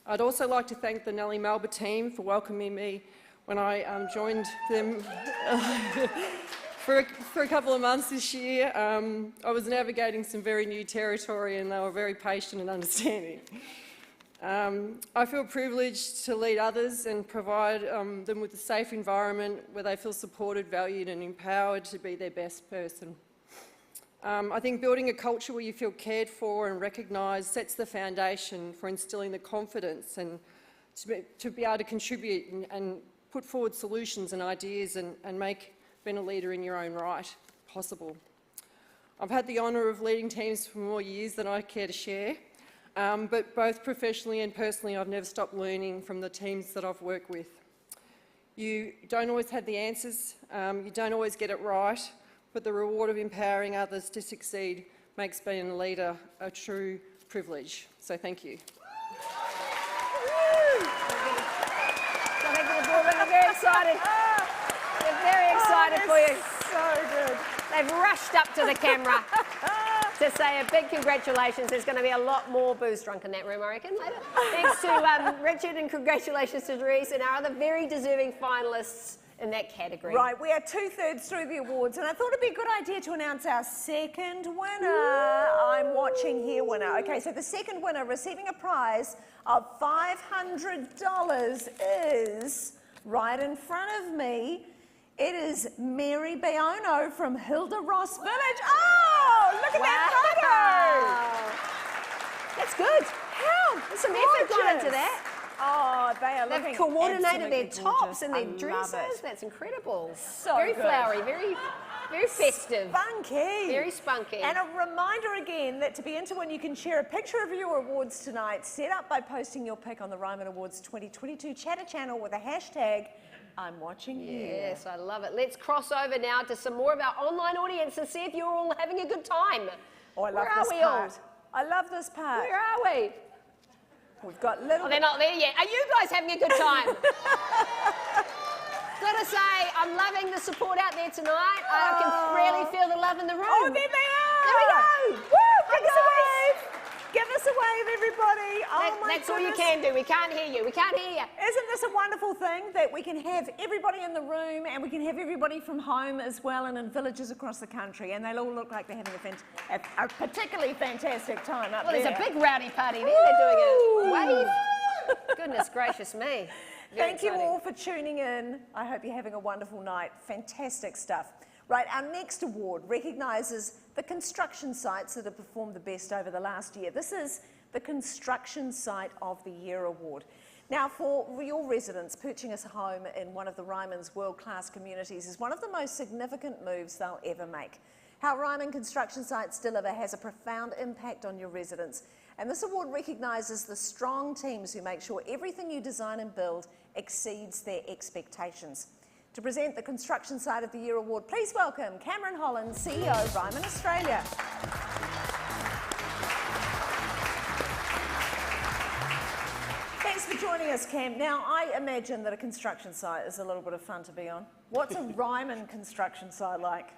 [SPEAKER 12] I'd also like to thank the Nellie Melba team for welcoming me when I joined them for a couple of months this year. I was navigating some very new territory and they were very patient and understanding. I feel privileged to lead others and provide them with a safe environment where they feel supported, valued and empowered to be their best person. I think building a culture where you feel cared for and recognised sets the foundation for instilling the confidence and to be able to contribute and put forward solutions and ideas and make being a leader in your own right possible. I've had the honour of leading teams for more years than I care to share. But both professionally and personally, I've never stopped learning from the teams that I've worked with. You don't always have the answers, you don't always get it right, but the reward of empowering others to succeed makes being a leader a true privilege. So thank you.
[SPEAKER 4] They're very excited. They're very excited for you.
[SPEAKER 3] So good.
[SPEAKER 4] They've rushed up to the camera to say a big congratulations. There's going to be a lot more booze drunk in that room, I reckon, later. Thanks to Richard, and congratulations to Therese and our other very deserving finalists in that category.
[SPEAKER 3] Right, we are 2/3 through the awards, and I thought it'd be a good idea to announce our second winner. I'm watching here winner. Okay, so the second winner receiving a prize of $500 is right in front of me. It is Mary Bayono from Hilda Ross Village. Oh, look at that photo!
[SPEAKER 4] That's good.
[SPEAKER 3] How?
[SPEAKER 4] There's some effort gone into that.
[SPEAKER 3] Oh, they are
[SPEAKER 4] They've
[SPEAKER 3] looking
[SPEAKER 4] coordinated their
[SPEAKER 3] absolutely
[SPEAKER 4] tops
[SPEAKER 3] gorgeous.
[SPEAKER 4] and their
[SPEAKER 3] I love
[SPEAKER 4] dresses.
[SPEAKER 3] it.
[SPEAKER 4] That's incredible.
[SPEAKER 3] So
[SPEAKER 4] very
[SPEAKER 3] good.
[SPEAKER 4] flowery, very festive.
[SPEAKER 3] Spunky.
[SPEAKER 4] Very spunky.
[SPEAKER 3] And a reminder again that to be into one, you can share a picture of your awards tonight, set up by posting your pic on the Ryman Awards 2022 Chatter channel with a hashtag I'm watching here.
[SPEAKER 4] Yes, I love it. Let's cross over now to some more of our online audience and see if you're all having a good time.
[SPEAKER 3] Oh, I love
[SPEAKER 4] Where
[SPEAKER 3] this
[SPEAKER 4] are we
[SPEAKER 3] part.
[SPEAKER 4] all?
[SPEAKER 3] I love this part.
[SPEAKER 4] Where are we?
[SPEAKER 3] We've got little...
[SPEAKER 4] Oh, they're not there yet. Are you guys having a good time? Gotta say, I'm loving the support out there tonight. I can really feel the love in the room.
[SPEAKER 3] Oh, there they are! There we go. Woo! Give us a wave. Give us a wave, everybody. Oh my
[SPEAKER 4] That's all you
[SPEAKER 3] goodness.
[SPEAKER 4] can do. We can't hear you. We can't hear you.
[SPEAKER 3] Isn't this a wonderful thing that we can have everybody in the room and we can have everybody from home as well and in villages across the country, and they'll all look like they're having a particularly fantastic time up
[SPEAKER 4] Well,
[SPEAKER 3] there.
[SPEAKER 4] there's a big rowdy party there. They're doing a wave. Goodness gracious me. Very
[SPEAKER 3] Thank you
[SPEAKER 4] exciting.
[SPEAKER 3] all for tuning in. I hope you're having a wonderful night. Fantastic stuff. Right, our next award recognises the construction sites that have performed the best over the last year. This is the Construction Site of the Year Award. Now, for your residents, purchasing a home in one of the Ryman's world-class communities is one of the most significant moves they'll ever make. How Ryman construction sites deliver has a profound impact on your residents, and this award recognises the strong teams who make sure everything you design and build exceeds their expectations. To present the Construction Site of the Year Award, please welcome Cameron Holland, CEO of Ryman Australia. Thanks for joining us, Cam. Now, I imagine that a construction site is a little bit of fun to be on. What's a Ryman construction site like?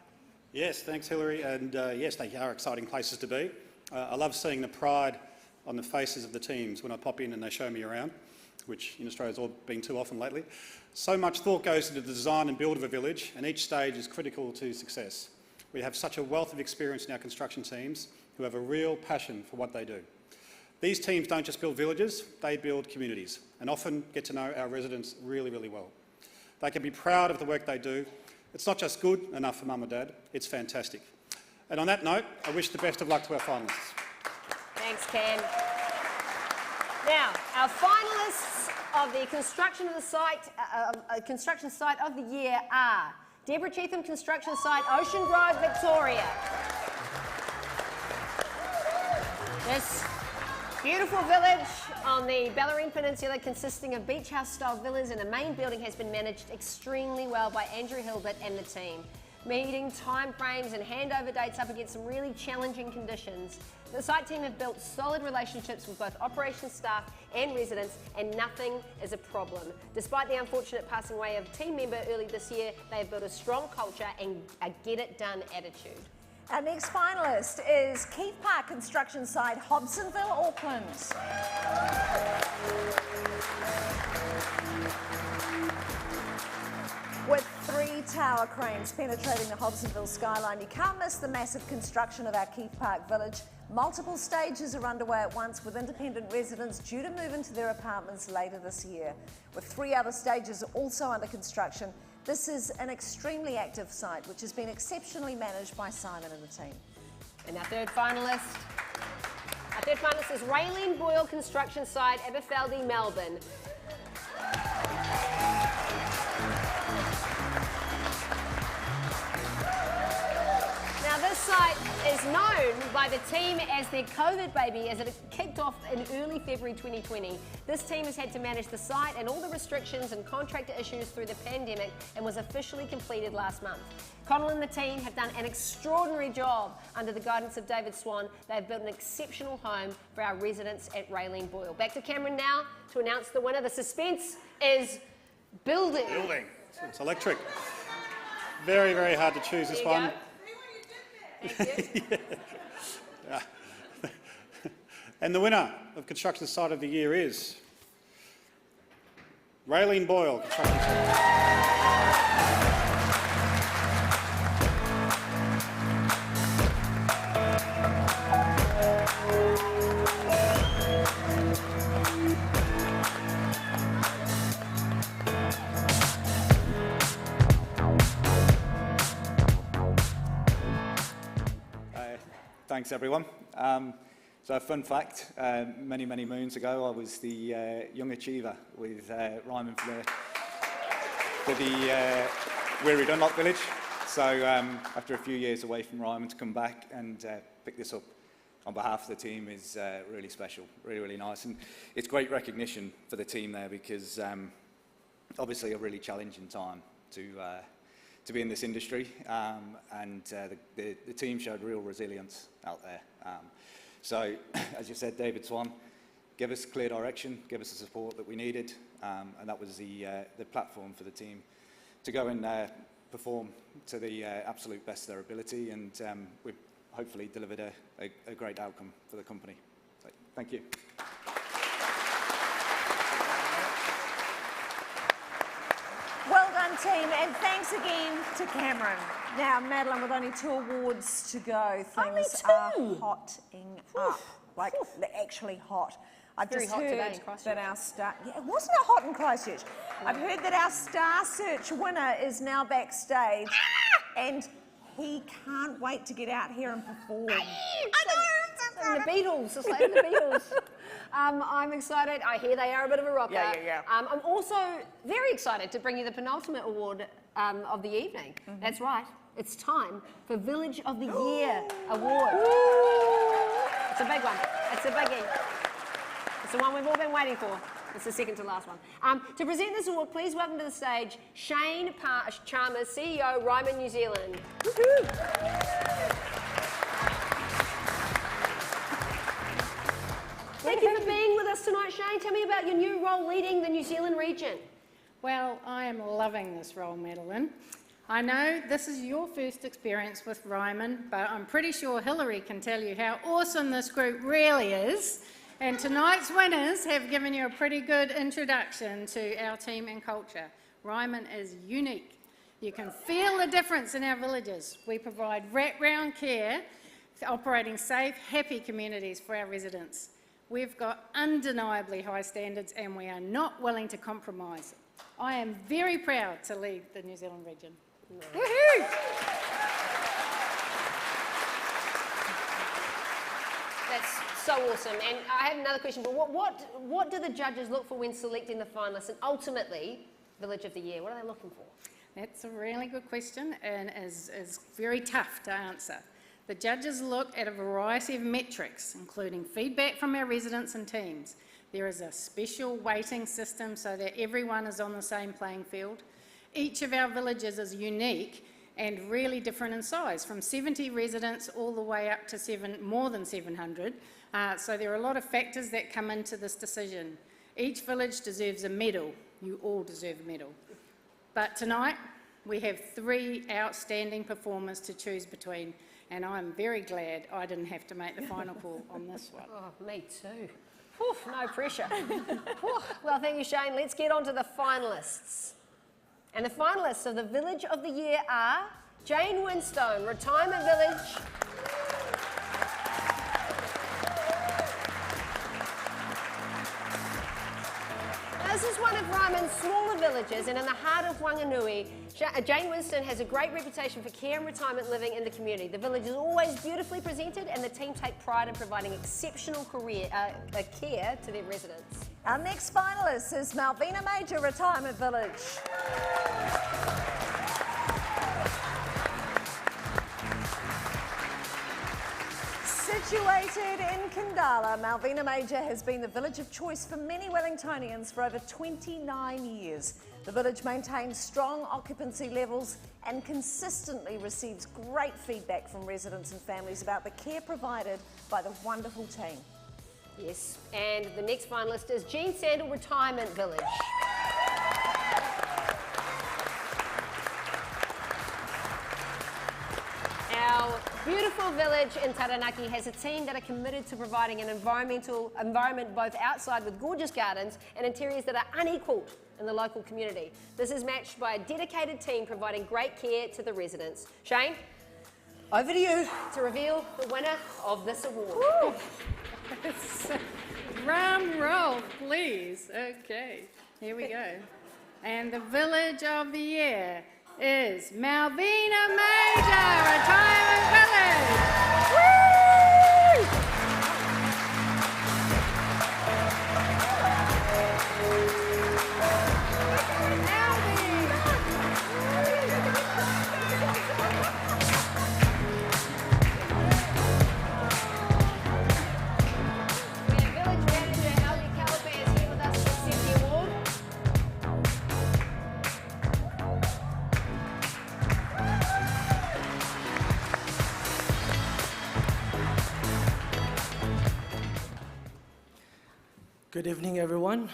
[SPEAKER 13] Yes, thanks, Hilary. And yes, they are exciting places to be. I love seeing the pride on the faces of the teams when I pop in and they show me around, which in Australia's all been too often lately. So much thought goes into the design and build of a village, and each stage is critical to success. We have such a wealth of experience in our construction teams who have a real passion for what they do. These teams don't just build villages, they build communities, and often get to know our residents really, really well. They can be proud of the work they do. It's not just good enough for Mum and Dad, it's fantastic. And on that note, I wish the best of luck to our finalists.
[SPEAKER 4] Thanks, Cam. Now, our finalists of the construction site of the year are Deborah Cheetham Construction Site, Ocean Grove, Victoria. This beautiful village on the Bellarine Peninsula, consisting of beach house-style villas and a main building, has been managed extremely well by Andrew Hilbert and the team. Meeting time frames and handover dates up against some really challenging conditions. The site team have built solid relationships with both operations staff and residents, and nothing is a problem. Despite the unfortunate passing away of a team member early this year, they have built a strong culture and a get-it-done attitude.
[SPEAKER 3] Our next finalist is Keith Park Construction Site, Hobsonville, Auckland. With 3 tower cranes penetrating the Hobsonville skyline, you can't miss the massive construction of our Keith Park village. Multiple stages are underway at once, with independent residents due to move into their apartments later this year. With 3 other stages also under construction, this is an extremely active site which has been exceptionally managed by Simon and the team.
[SPEAKER 4] And our third finalist is Raylene Boyle Construction Site, Aberfeldy, Melbourne. Now, this site is known by the team as their COVID baby, as it kicked off in early February 2020. This team has had to manage the site and all the restrictions and contractor issues through the pandemic, and was officially completed last month. Connell and the team have done an extraordinary job under the guidance of David Swan. They've built an exceptional home for our residents at Raylene Boyle. Back to Cameron now to announce the winner. The suspense is building.
[SPEAKER 13] Building. It's electric. Very, very hard to choose this one.
[SPEAKER 4] Go. Thank you.
[SPEAKER 13] Yeah. And the winner of Construction Site of the Year is Raylene Boyle Construction Site.
[SPEAKER 14] Thanks, everyone. So a fun fact, many moons ago, I was the young achiever with Ryman for the Weary Dunlop village. So after a few years away from Ryman, to come back and pick this up on behalf of the team is really special, really nice. And it's great recognition for the team there, because obviously a really challenging time to be in this industry, and the team showed real resilience out there. So, as you said, David Swan gave us clear direction, gave us the support that we needed, and that was the platform for the team to go and perform to the absolute best of their ability. And we hopefully delivered a great outcome for the company. So, thank you.
[SPEAKER 3] Well done, team, and thanks again to Cameron. Now, Madeline, with only 2 awards to go, things are hotting up. Like, they're actually hot. I've
[SPEAKER 4] Very
[SPEAKER 3] just
[SPEAKER 4] hot today
[SPEAKER 3] heard
[SPEAKER 4] in Christchurch.
[SPEAKER 3] that our star... Yeah, wasn't it hot in Christchurch? I've heard that our Star Search winner is now backstage, and he can't wait to get out here and perform.
[SPEAKER 4] The Beatles, it's like the Beatles. I'm excited. I hear they are a bit of a rocker.
[SPEAKER 3] Yeah.
[SPEAKER 4] I'm also very excited to bring you the penultimate award of the evening. That's right. It's time for Village of the Year award. It's a big one. It's a biggie. It's the one we've all been waiting for. It's the second to last one. To present this award, please welcome to the stage Shane Chalmers, CEO, Ryman New Zealand. Thank you for being with us tonight, Shane. Tell me about your new role leading the New Zealand region.
[SPEAKER 11] Well, I am loving this role, Madeline. I know this is your first experience with Ryman, but I'm pretty sure Hilary can tell you how awesome this group really is. And tonight's winners have given you a pretty good introduction to our team and culture. Ryman is unique. You can feel the difference in our villages. We provide wraparound care, operating safe, happy communities for our residents. We've got undeniably high standards and we are not willing to compromise. I am very proud to lead the New Zealand region. Woohoo!
[SPEAKER 4] That's so awesome. And I have another question, but what do the judges look for when selecting the finalists and ultimately Village of the Year? What are they looking for?
[SPEAKER 11] That's a really good question and is very tough to answer. The judges look at a variety of metrics, including feedback from our residents and teams. There is a special weighting system so that everyone is on the same playing field. Each of our villages is unique and really different in size, from 70 residents all the way up to more than 700. So there are a lot of factors that come into this decision. Each village deserves a medal. You all deserve a medal. But tonight, we have 3 outstanding performers to choose between, and I'm very glad I didn't have to make the final call on this one.
[SPEAKER 4] Oh, me too. Whew, no pressure. Whew. Well, thank you, Shane. Let's get on to the finalists. And the finalists of the Village of the Year are Jane Winstone, Retirement Village. Now, this is one of Ryman's smaller villages, and in the heart of Wanganui, Jane Winston has a great reputation for care and retirement living in the community. The village is always beautifully presented, and the team take pride in providing exceptional care to their residents.
[SPEAKER 3] Our next finalist is Malvina Major Retirement Village. Situated in Kandala, Malvina Major has been the village of choice for many Wellingtonians for over 29 years. The village maintains strong occupancy levels and consistently receives great feedback from residents and families about the care provided by the wonderful team.
[SPEAKER 4] Yes, and the next finalist is Jean Sandal Retirement Village. Our beautiful village in Taranaki has a team that are committed to providing an environment both outside with gorgeous gardens and interiors that are unequalled in the local community. This is matched by a dedicated team providing great care to the residents. Shane, over to you to reveal the winner of this award.
[SPEAKER 11] Drum roll, please. Okay, here we go. And the Village of the Year is Malvina Major Retirement Village. Woo!
[SPEAKER 16] Good evening, everyone.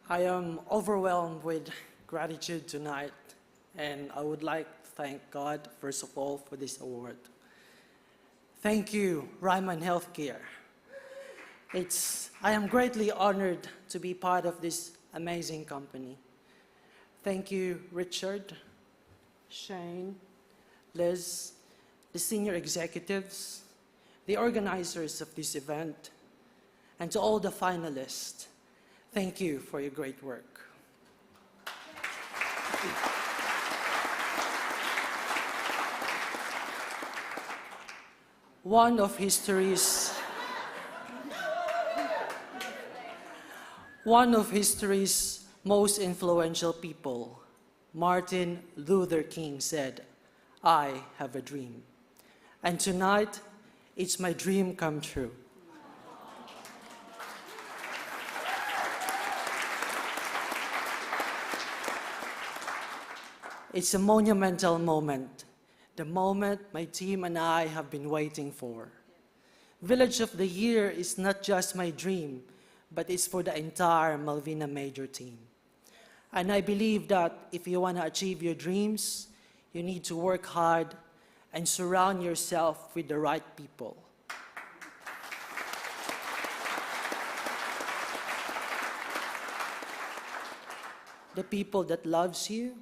[SPEAKER 16] I am overwhelmed with gratitude tonight, and I would like to thank God, first of all, for this award. Thank you, Ryman Healthcare. I am greatly honored to be part of this amazing company. Thank you, Richard, Shane, Liz, the senior executives, the organizers of this event, and to all the finalists. Thank you for your great work. One of history's most influential people, Martin Luther King, said, "I have a dream." And tonight, it's my dream come true. It's a monumental moment, the moment my team and I have been waiting for. Village of the Year is not just my dream, but it's for the entire Malvina Major team. And I believe that if you want to achieve your dreams, you need to work hard and surround yourself with the right people. The people that loves you,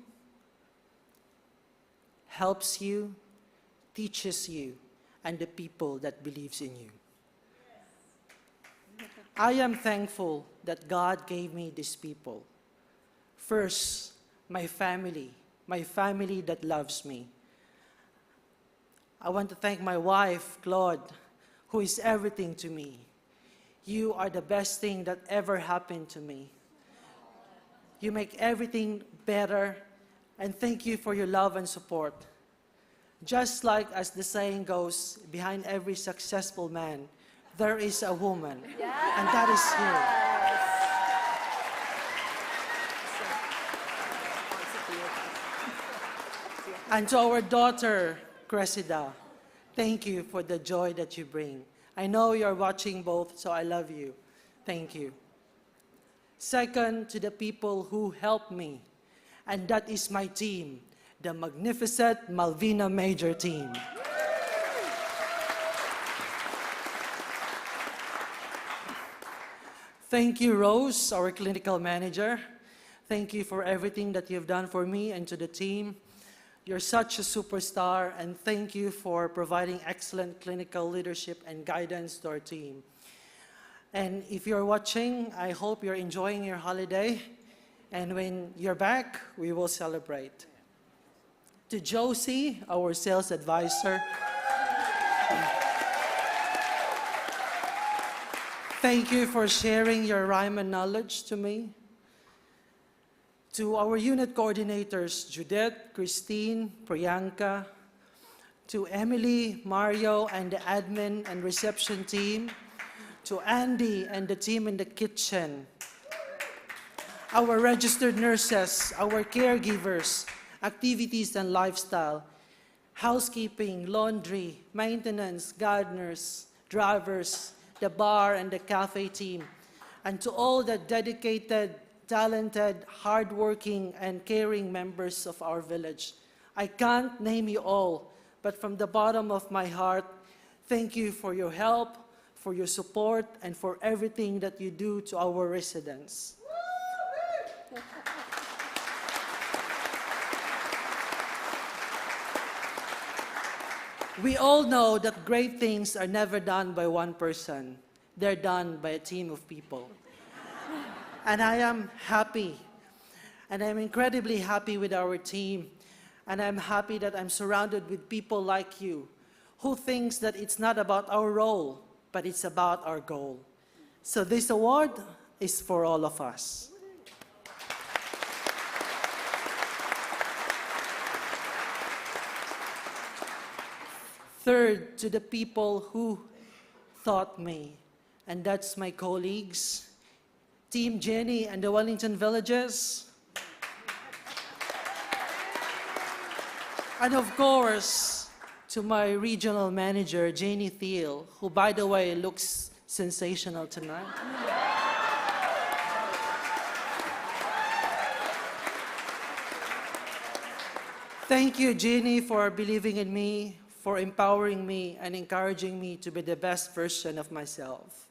[SPEAKER 16] helps you, teaches you, and the people that believes in you. I am thankful that God gave me these people. First, my family that loves me. I want to thank my wife, Claude, who is everything to me. You are the best thing that ever happened to me. You make everything better, and thank you for your love and support. Just like as the saying goes, behind every successful man, there is a woman, and that is you. And to our daughter, Cressida, thank you for the joy that you bring. I know you're watching both, so I love you. Thank you. Second, to the people who helped me, and that is my team, the magnificent Malvina Major team. Thank you, Rose, our clinical manager. Thank you for everything that you've done for me and to the team. You're such a superstar, and thank you for providing excellent clinical leadership and guidance to our team. And if you're watching, I hope you're enjoying your holiday. And when you're back, we will celebrate. To Josie, our sales advisor, thank you for sharing your Ryman knowledge to me. To our unit coordinators, Judith, Christine, Priyanka, to Emily, Mario, and the admin and reception team, to Andy and the team in the kitchen, our registered nurses, our caregivers, activities and lifestyle, housekeeping, laundry, maintenance, gardeners, drivers, the bar and the cafe team, and to all the dedicated, talented, hardworking, and caring members of our village. I can't name you all, but from the bottom of my heart, thank you for your help, for your support, and for everything that you do to our residents. We all know that great things are never done by one person. They're done by a team of people. And I am happy, and I'm incredibly happy with our team, and I'm happy that I'm surrounded with people like you, who thinks that it's not about our role, but it's about our goal. So this award is for all of us. Third, to the people who taught me, and that's my colleagues, Team Jenny and the Wellington Villages, and of course, to my regional manager, Janie Thiel, who, by the way, looks sensational tonight. Thank you, Jeannie, for believing in me, for empowering me and encouraging me to be the best version of myself.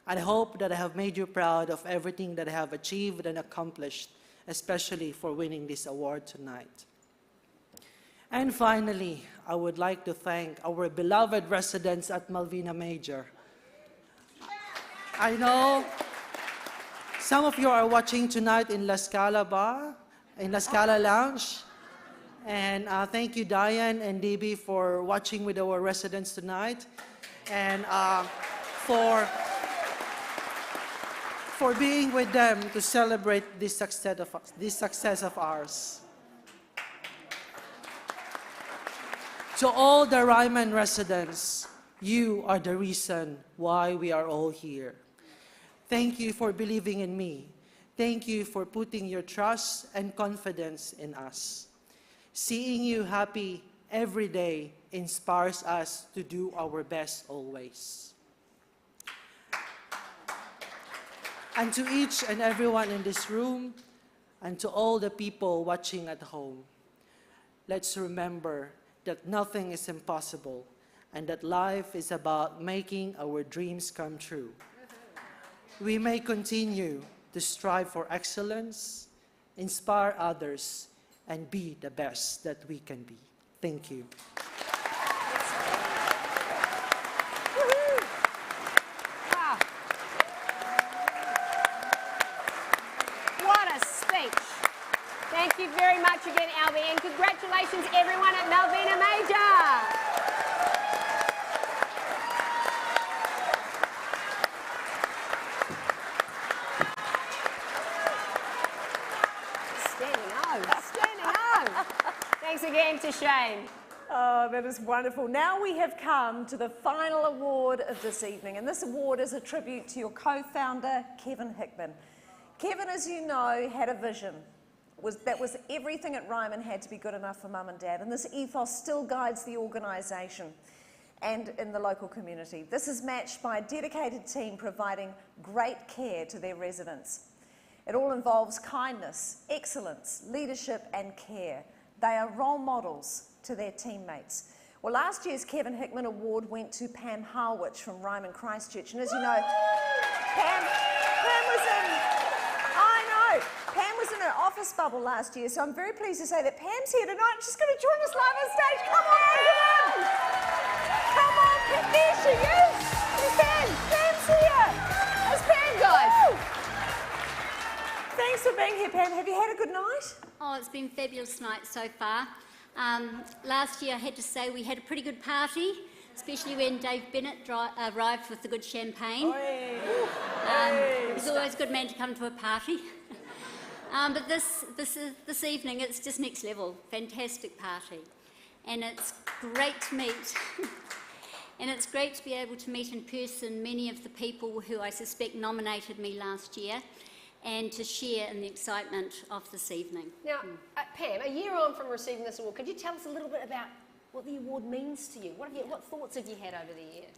[SPEAKER 16] I hope that I have made you proud of everything that I have achieved and accomplished, especially for winning this award tonight. And finally, I would like to thank our beloved residents at Malvina Major. I know some of you are watching tonight in La Scala Bar, in La Scala Lounge. And thank you, Diane and Debbie, for watching with our residents tonight, and for being with them to celebrate this success of ours. To all the Ryman residents, you are the reason why we are all here. Thank you for believing in me. Thank you for putting your trust and confidence in us. Seeing you happy every day inspires us to do our best always. And to each and everyone in this room, and to all the people watching at home, let's remember that nothing is impossible, and that life is about making our dreams come true. We may continue to strive for excellence, inspire others, and be the best that we can be. Thank you.
[SPEAKER 4] Wow. What a speech. Thank you very much again, Albie, and congratulations everyone at Malvina Major. Thanks again to Shane.
[SPEAKER 3] Oh, that is wonderful. Now we have come to the final award of this evening, and this award is a tribute to your co-founder, Kevin Hickman. Kevin, as you know, had a vision. That was everything at Ryman had to be good enough for mum and dad, and this ethos still guides the organisation and in the local community. This is matched by a dedicated team providing great care to their residents. It all involves kindness, excellence, leadership and care. They are role models to their teammates. Well, last year's Kevin Hickman Award went to Pam Harwich from Ryman Christchurch. And as you know, Pam was in her office bubble last year, so I'm very pleased to say that Pam's here tonight. She's going to join us live on stage. Come on, Pam! Come on, Pam. There she is! There's Pam! Pam's here! There's Pam, guys! Woo! Thanks for being here, Pam. Have you had a good night?
[SPEAKER 1] Oh, it's been a fabulous night so far. Last year, I had to say, we had a pretty good party, especially when Dave Bennett arrived with the good champagne. He's always a good man to come to a party. But this evening, it's just next level. Fantastic party. And it's great to meet. And it's great to be able to meet in person many of the people who I suspect nominated me last year, and to share in the excitement of this evening.
[SPEAKER 4] Now, Pam, a year on from receiving this award, could you tell us a little bit about what the award means to you? What thoughts have you had over the year?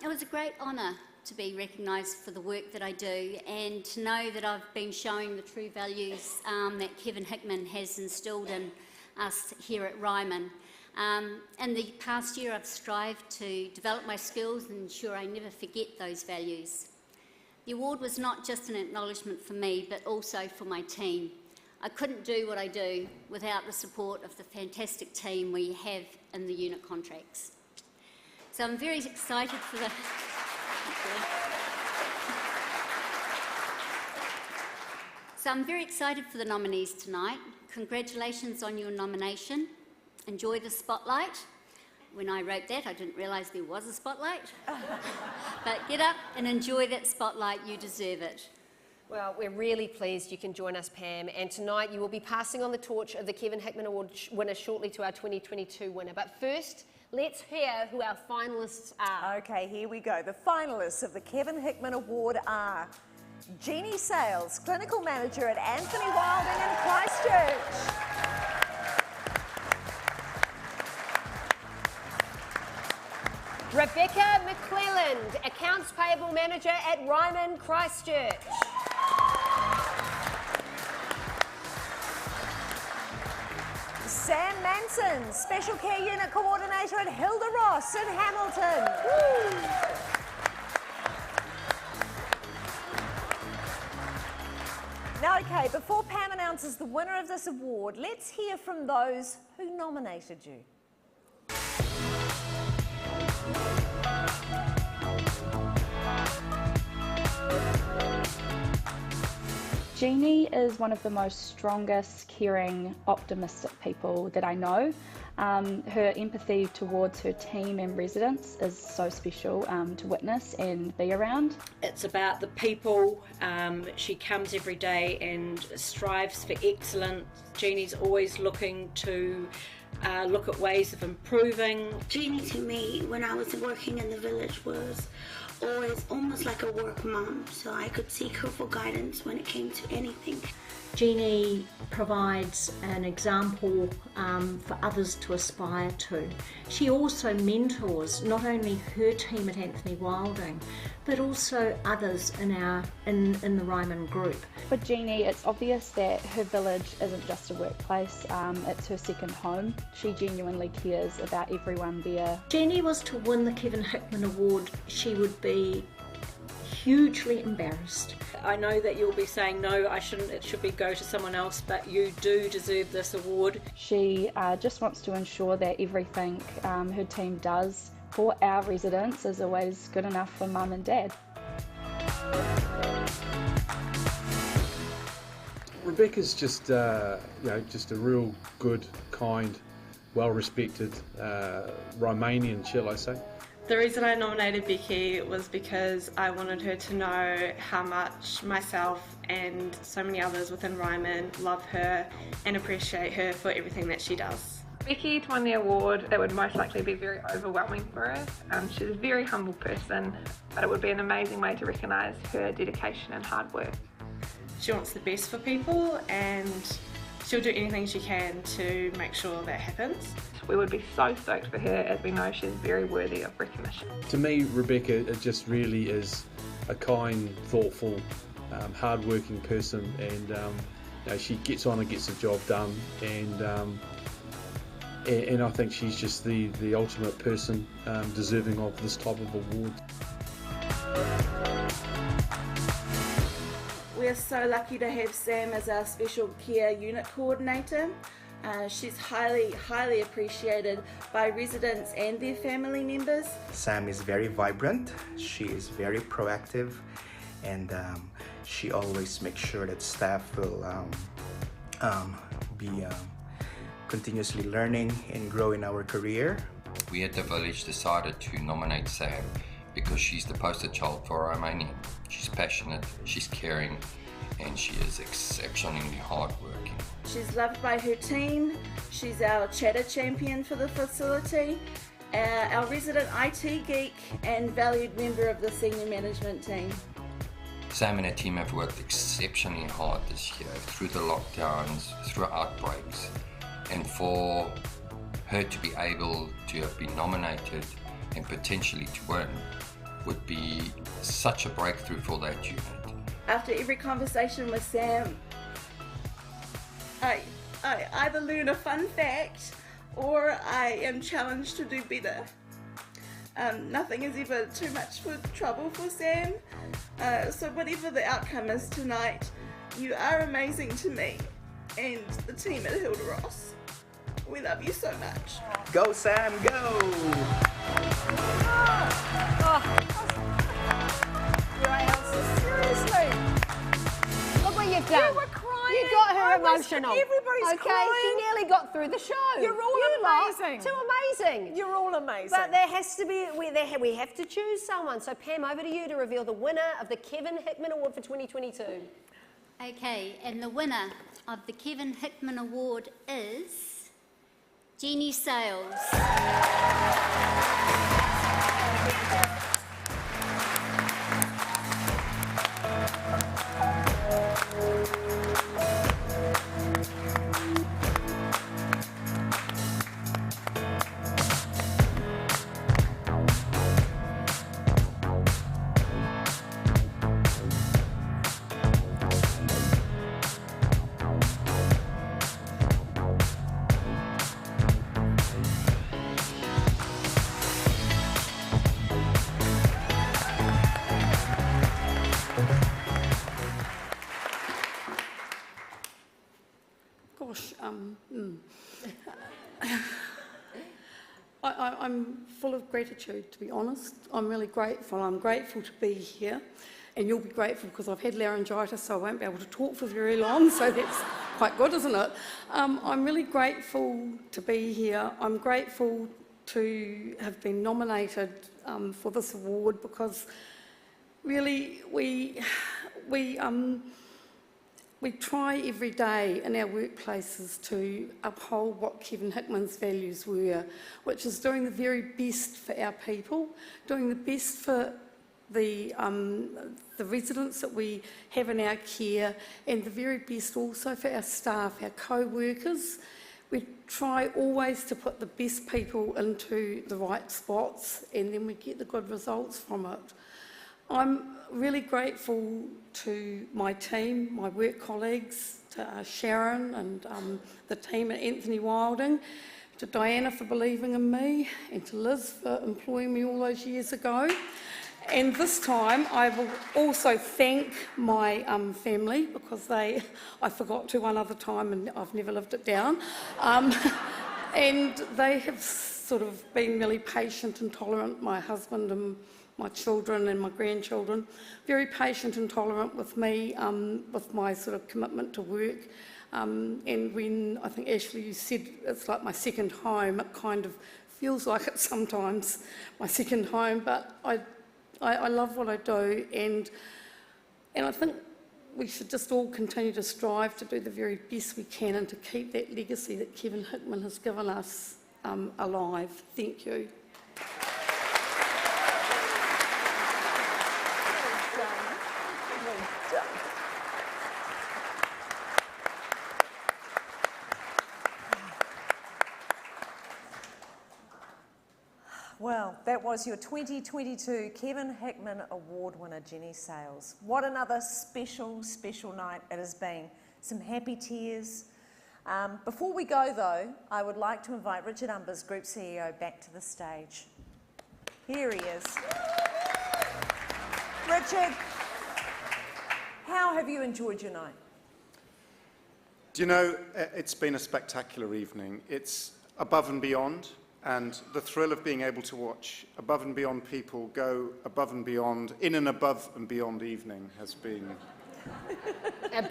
[SPEAKER 1] It was a great honour to be recognised for the work that I do, and to know that I've been showing the true values that Kevin Hickman has instilled in us here at Ryman. In the past year, I've strived to develop my skills and ensure I never forget those values. The award was not just an acknowledgement for me, but also for my team. I couldn't do what I do without the support of the fantastic team we have in the unit contracts. So I'm very excited for the... So I'm very excited for the nominees tonight. Congratulations on your nomination. Enjoy the spotlight. When I wrote that, I didn't realise there was a spotlight. But get up and enjoy that spotlight. You deserve it.
[SPEAKER 4] Well, we're really pleased you can join us, Pam. And tonight you will be passing on the torch of the Kevin Hickman Award winner shortly to our 2022 winner. But first, let's hear who our finalists are.
[SPEAKER 3] Okay, here we go. The finalists of the Kevin Hickman Award are Jeannie Sales, Clinical Manager at Anthony Wilding in Christchurch.
[SPEAKER 4] Rebecca McClelland, Accounts Payable Manager at Ryman Christchurch.
[SPEAKER 3] Sam Branson, Special Care Unit Coordinator at Hilda Ross in Hamilton. Woo. Now, okay, before Pam announces the winner of this award, let's hear from those who nominated you.
[SPEAKER 15] Jeannie is one of the most strongest, caring, optimistic people that I know. Her empathy towards her team and residents is so special to witness and be around.
[SPEAKER 17] It's about the people. She comes every day and strives for excellence. Jeannie's always looking to look at ways of improving.
[SPEAKER 18] Jeannie to me, when I was working in the village, was always almost like a work mum, so I could seek her for guidance when it came to anything.
[SPEAKER 19] Jeannie provides an example for others to aspire to. She also mentors not only her team at Anthony Wilding, but also others in the Ryman group.
[SPEAKER 15] For Jeannie, it's obvious that her village isn't just a workplace, it's her second home. She genuinely cares about everyone there.
[SPEAKER 19] Jeannie was to win the Kevin Hickman Award, she would be hugely embarrassed.
[SPEAKER 17] I know that you'll be saying, no, I shouldn't, it should go to someone else, but you do deserve this award.
[SPEAKER 15] She just wants to ensure that everything her team does for our residents is always good enough for Mum and Dad.
[SPEAKER 20] Rebecca's just, just a real good, kind, well-respected Rymanian, shall I say.
[SPEAKER 21] The reason I nominated Becky was because I wanted her to know how much myself and so many others within Ryman love her and appreciate her for everything that she does.
[SPEAKER 23] Becky to win the award, it would most likely be very overwhelming for her. She's a very humble person, but it would be an amazing way to recognise her dedication and hard work.
[SPEAKER 21] She wants the best for people and she'll do anything she can to make sure that happens.
[SPEAKER 23] We would be so stoked for her, as we know she's very worthy of recognition.
[SPEAKER 20] To me, Rebecca, it just really is a kind, thoughtful, hard-working person, and she gets on and gets the job done, and I think she's just the ultimate person deserving of this type of award.
[SPEAKER 21] We're so lucky to have Sam as our Special Care Unit Coordinator. She's highly appreciated by residents and their family members.
[SPEAKER 28] Sam is very vibrant, she is very proactive, and she always makes sure that staff will be continuously learning and grow in our career.
[SPEAKER 29] We at the village decided to nominate Sam because she's the poster child for Rymanian. She's passionate, she's caring, and she is exceptionally hardworking.
[SPEAKER 21] She's loved by her team, she's our chatter champion for the facility, our resident IT geek and valued member of the senior management team.
[SPEAKER 29] Sam and her team have worked exceptionally hard this year through the lockdowns, through outbreaks, and for her to be able to have been nominated and potentially to win would be such a breakthrough for that unit.
[SPEAKER 21] After every conversation with Sam, I either learn a fun fact or I am challenged to do better. Nothing is ever too much for trouble for Sam, so whatever the outcome is tonight, you are amazing to me and the team at Hilda Ross. We love you so much.
[SPEAKER 28] Go Sam, go!
[SPEAKER 4] Seriously. Look what you've done.
[SPEAKER 3] You were crying.
[SPEAKER 4] You got her emotional.
[SPEAKER 3] Everybody's
[SPEAKER 4] okay,
[SPEAKER 3] crying.
[SPEAKER 4] she nearly got through the show.
[SPEAKER 3] You're all amazing.
[SPEAKER 4] Too amazing.
[SPEAKER 3] You're all amazing.
[SPEAKER 4] But there has to be, we have to choose someone. So Pam, over to you to reveal the winner of the Kevin Hickman Award for 2022.
[SPEAKER 1] Okay, and the winner of the Kevin Hickman Award is Jeannie Sales.
[SPEAKER 2] gosh, I'm full of gratitude, to be honest. I'm really grateful. I'm grateful to be here, and you'll be grateful because I've had laryngitis, so I won't be able to talk for very long, so that's quite good, isn't it? I'm really grateful to be here. I'm grateful to have been nominated for this award because really we try every day in our workplaces to uphold what Kevin Hickman's values were, which is doing the very best for our people, doing the best for the residents that we have in our care, and the very best also for our staff, our co-workers. We try always to put the best people into the right spots, and then we get the good results from it. I'm really grateful to my team, my work colleagues, to Sharon and the team at Anthony Wilding, to Diana for believing in me, and to Liz for employing me all those years ago. And this time I will also thank my family because I forgot to one other time and I've never lived it down. And they have sort of been really patient and tolerant, my husband and my children and my grandchildren, very patient and tolerant with me, with my sort of commitment to work. And when I think, Ashley, you said it's like my second home, it kind of feels like it sometimes, my second home, but I love what I do, and I think we should just all continue to strive to do the very best we can and to keep that legacy that Kevin Hickman has given us alive. Thank you.
[SPEAKER 3] Well, that was your 2022 Kevin Hickman Award winner, Jenny Sales. What another special, special night it has been. Some happy tears. Before we go, though, I would like to invite Richard Umbers, Group CEO, back to the stage. Here he is. Richard, how have you enjoyed your night?
[SPEAKER 10] Do you know, it's been a spectacular evening. It's above and beyond. And the thrill of being able to watch above and beyond people go above and beyond in an above and beyond evening has been...
[SPEAKER 4] Has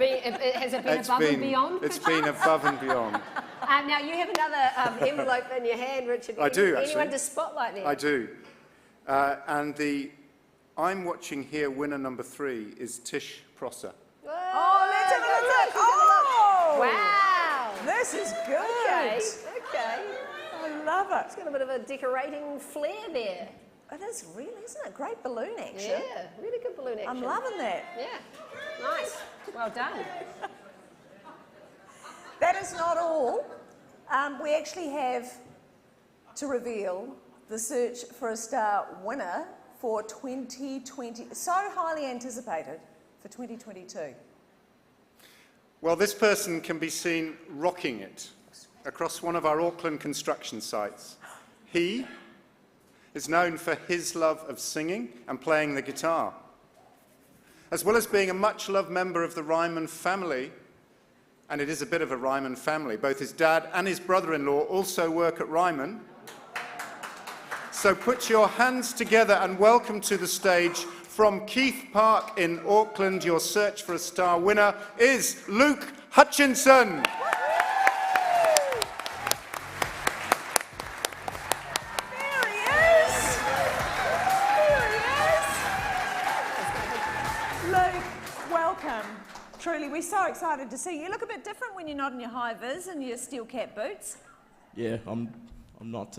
[SPEAKER 4] it been above and beyond?
[SPEAKER 10] It's been above and beyond.
[SPEAKER 4] Now, you have another envelope in your hand, Richard.
[SPEAKER 10] I do, actually.
[SPEAKER 4] Anyone to spotlight there?
[SPEAKER 10] I do. And the I'm watching here winner number 3 is Tish Prosser.
[SPEAKER 3] Oh, let's have a look. Oh!
[SPEAKER 4] Wow.
[SPEAKER 3] This is good.
[SPEAKER 4] Okay.
[SPEAKER 3] I love it.
[SPEAKER 4] It's got a bit of a decorating flair there.
[SPEAKER 3] It is really, isn't it? Great balloon action.
[SPEAKER 4] Yeah, really good balloon action.
[SPEAKER 3] I'm loving that.
[SPEAKER 4] Yeah, nice. Well done.
[SPEAKER 3] That is not all. We actually have to reveal the Search for a Star winner for 2020, so highly anticipated for 2022.
[SPEAKER 10] Well, this person can be seen rocking it across one of our Auckland construction sites. He is known for his love of singing and playing the guitar. As well as being a much-loved member of the Ryman family, and it is a bit of a Ryman family, both his dad and his brother-in-law also work at Ryman. So put your hands together and welcome to the stage from Keith Park in Auckland. Your Search for a Star winner is Luke Hutchinson.
[SPEAKER 3] Truly, we're so excited to see you. You look a bit different when you're not in your high vis and your steel cap boots.
[SPEAKER 5] Yeah, I'm not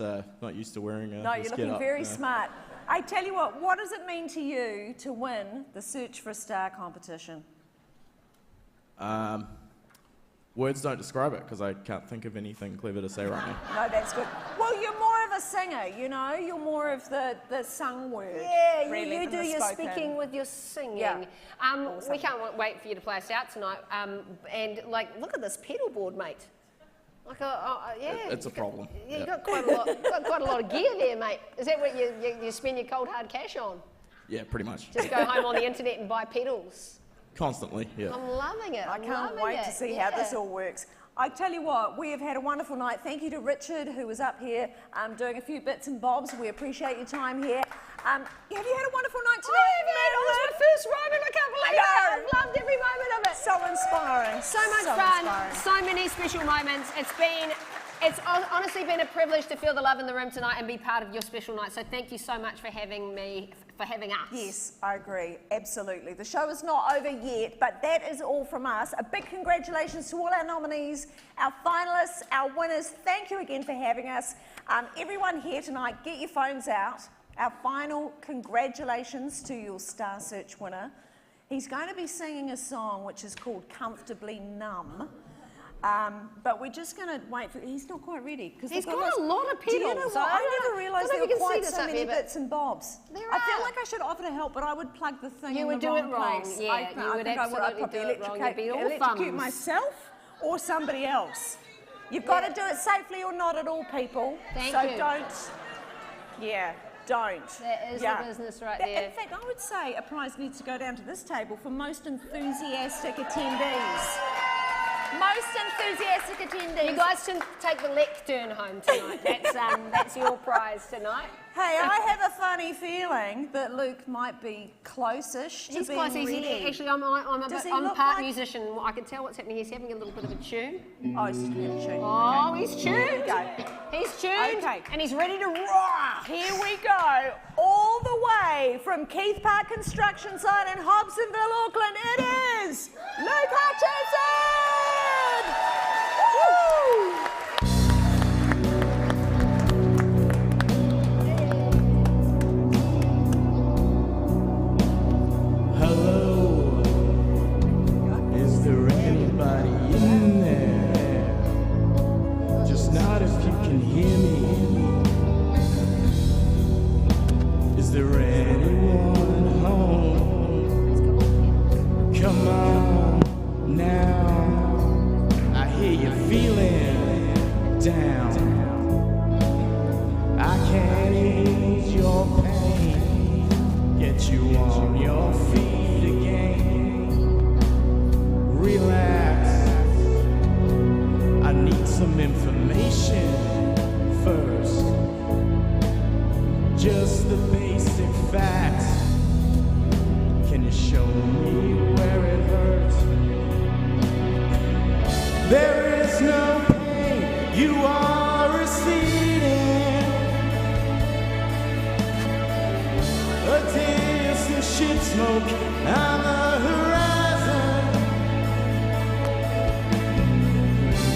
[SPEAKER 5] used to wearing
[SPEAKER 3] No, you're looking very smart. I tell you what does it mean to you to win the Search for a Star competition?
[SPEAKER 5] Words don't describe it because I can't think of anything clever to say right now.
[SPEAKER 3] No, that's good. Well, you're more of a singer, you know? You're more of the sung word.
[SPEAKER 4] Yeah,
[SPEAKER 3] really,
[SPEAKER 4] you do your
[SPEAKER 3] spoken.
[SPEAKER 4] speaking with your singing.
[SPEAKER 3] Yeah.
[SPEAKER 4] We can't wait for you to play us out tonight. And look at this pedal board, mate. Yeah.
[SPEAKER 5] It's a problem.
[SPEAKER 4] You've got quite a lot of gear there, mate. Is that what you spend your cold hard cash on?
[SPEAKER 5] Yeah, pretty much.
[SPEAKER 4] Just go home on the internet and buy pedals.
[SPEAKER 5] Constantly, yeah.
[SPEAKER 4] I'm loving it.
[SPEAKER 3] I can't wait to see how this all works. I tell you what, we have had a wonderful night. Thank you to Richard, who was up here doing a few bits and bobs. We appreciate your time here. Have you had a wonderful night today?
[SPEAKER 4] It was my first Ryman. I can't believe it. I've loved every moment of it.
[SPEAKER 3] So inspiring.
[SPEAKER 4] So much fun. So many special moments. It's honestly been a privilege to feel the love in the room tonight and be part of your special night. So thank you so much for having me, for having us.
[SPEAKER 3] Yes, I agree. Absolutely. The show is not over yet, but that is all from us. A big congratulations to all our nominees, our finalists, our winners. Thank you again for having us. Everyone here tonight, get your phones out. Our final congratulations to your Star Search winner. He's going to be singing a song which is called Comfortably Numb. But we're just going to wait for... He's not quite ready.
[SPEAKER 4] He's got a lot of pedals.
[SPEAKER 3] Do you know what? I never realised there were quite so many
[SPEAKER 4] here,
[SPEAKER 3] bits and bobs. I feel like I should offer to help, but I would plug the thing
[SPEAKER 4] You
[SPEAKER 3] in
[SPEAKER 4] would
[SPEAKER 3] the
[SPEAKER 4] do
[SPEAKER 3] wrong
[SPEAKER 4] it wrong.
[SPEAKER 3] place.
[SPEAKER 4] Yeah, you would absolutely do it wrong. You'd be all
[SPEAKER 3] electrocute
[SPEAKER 4] thumbs.
[SPEAKER 3] myself or somebody else. You've got to do it safely or not at all, people.
[SPEAKER 4] Thank
[SPEAKER 3] so
[SPEAKER 4] you.
[SPEAKER 3] don't... Yeah, don't.
[SPEAKER 4] That is the business right there.
[SPEAKER 3] In fact, I would say a prize needs to go down to this table for most enthusiastic attendees. Most enthusiastic attendees.
[SPEAKER 4] You guys can take the lectern home tonight. That's your prize tonight.
[SPEAKER 3] Hey, I have a funny feeling that Luke might be close-ish to being ready.
[SPEAKER 4] Actually, I'm
[SPEAKER 3] Does he
[SPEAKER 4] part
[SPEAKER 3] look like...
[SPEAKER 4] musician. I can tell what's happening. He's having a little bit of a tune.
[SPEAKER 3] Oh, he's just going to tune.
[SPEAKER 4] Oh,
[SPEAKER 3] Okay.
[SPEAKER 4] he's tuned.
[SPEAKER 3] Here we go.
[SPEAKER 4] He's tuned.
[SPEAKER 3] Okay.
[SPEAKER 4] And he's ready to rock.
[SPEAKER 3] Here we go. All the way from Keith Park Construction Site in Hobsonville, Auckland, it is Luke Hutchinson! Woo!
[SPEAKER 6] Hello, is there anybody in there? Just not if you can hear me. Is there anyone home? Come on now, I hear you feeling down. I can't ease your pain, get you on your feet again. Relax, I need some information first. Just the basic facts. Can you show me where it hurts? There is no pain, you are receding. A distant ship smoke on the horizon.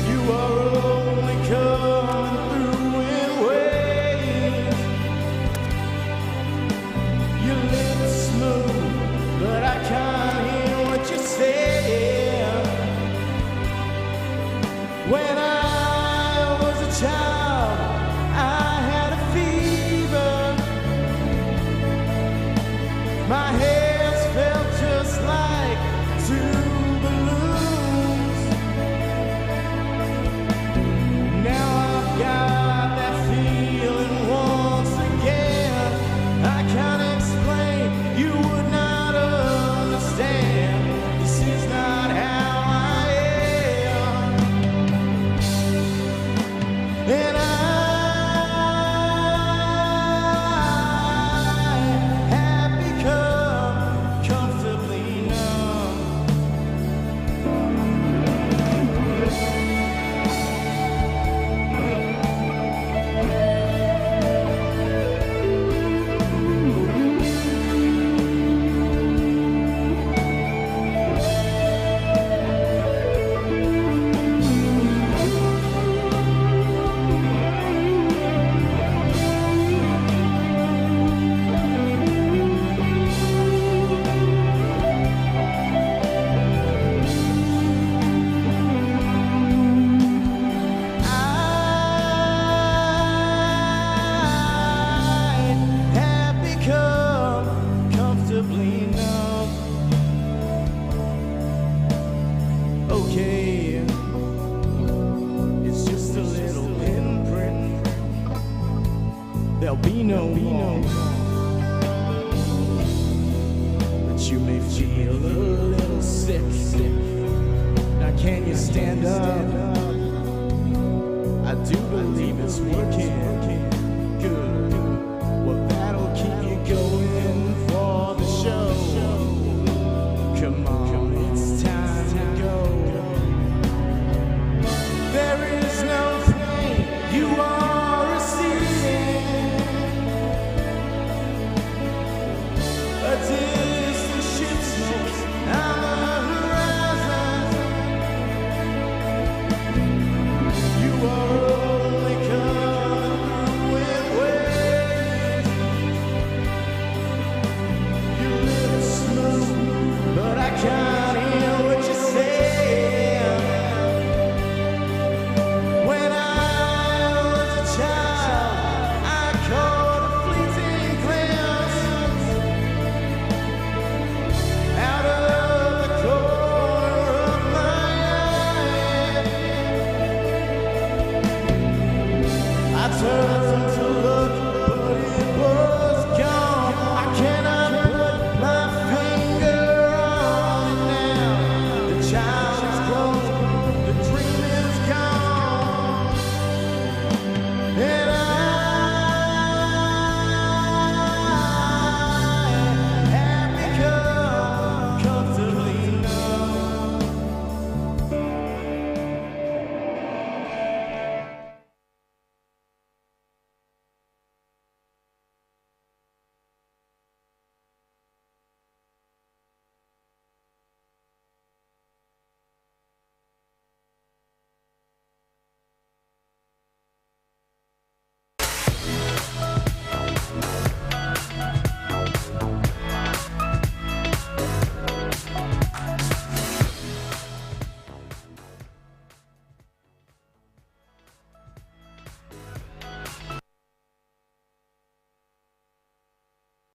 [SPEAKER 6] You are only coming through in waves. Your lips smooth, but I can't hear what you're saying. When I was a child, I had a fever. My hands felt just like two balloons. Now I've got that feeling once again. I can't explain, you would not understand. This is not how I am. And I have become comfortably numb. I have become comfortably numb. Okay, it's just a little pinprick. There'll be no more. But you may feel a little sick. Now can you stand up? it's working. Good. Well, that'll keep you going for the show. Come on, it's time to go. There is no pain you are receiving. A distant ship smokes on the horizon. You are only coming with waves. You live smooth, but I can't hear what you say. When I was a child, I caught a fleeting glimpse out of the corner of my eye. I turned to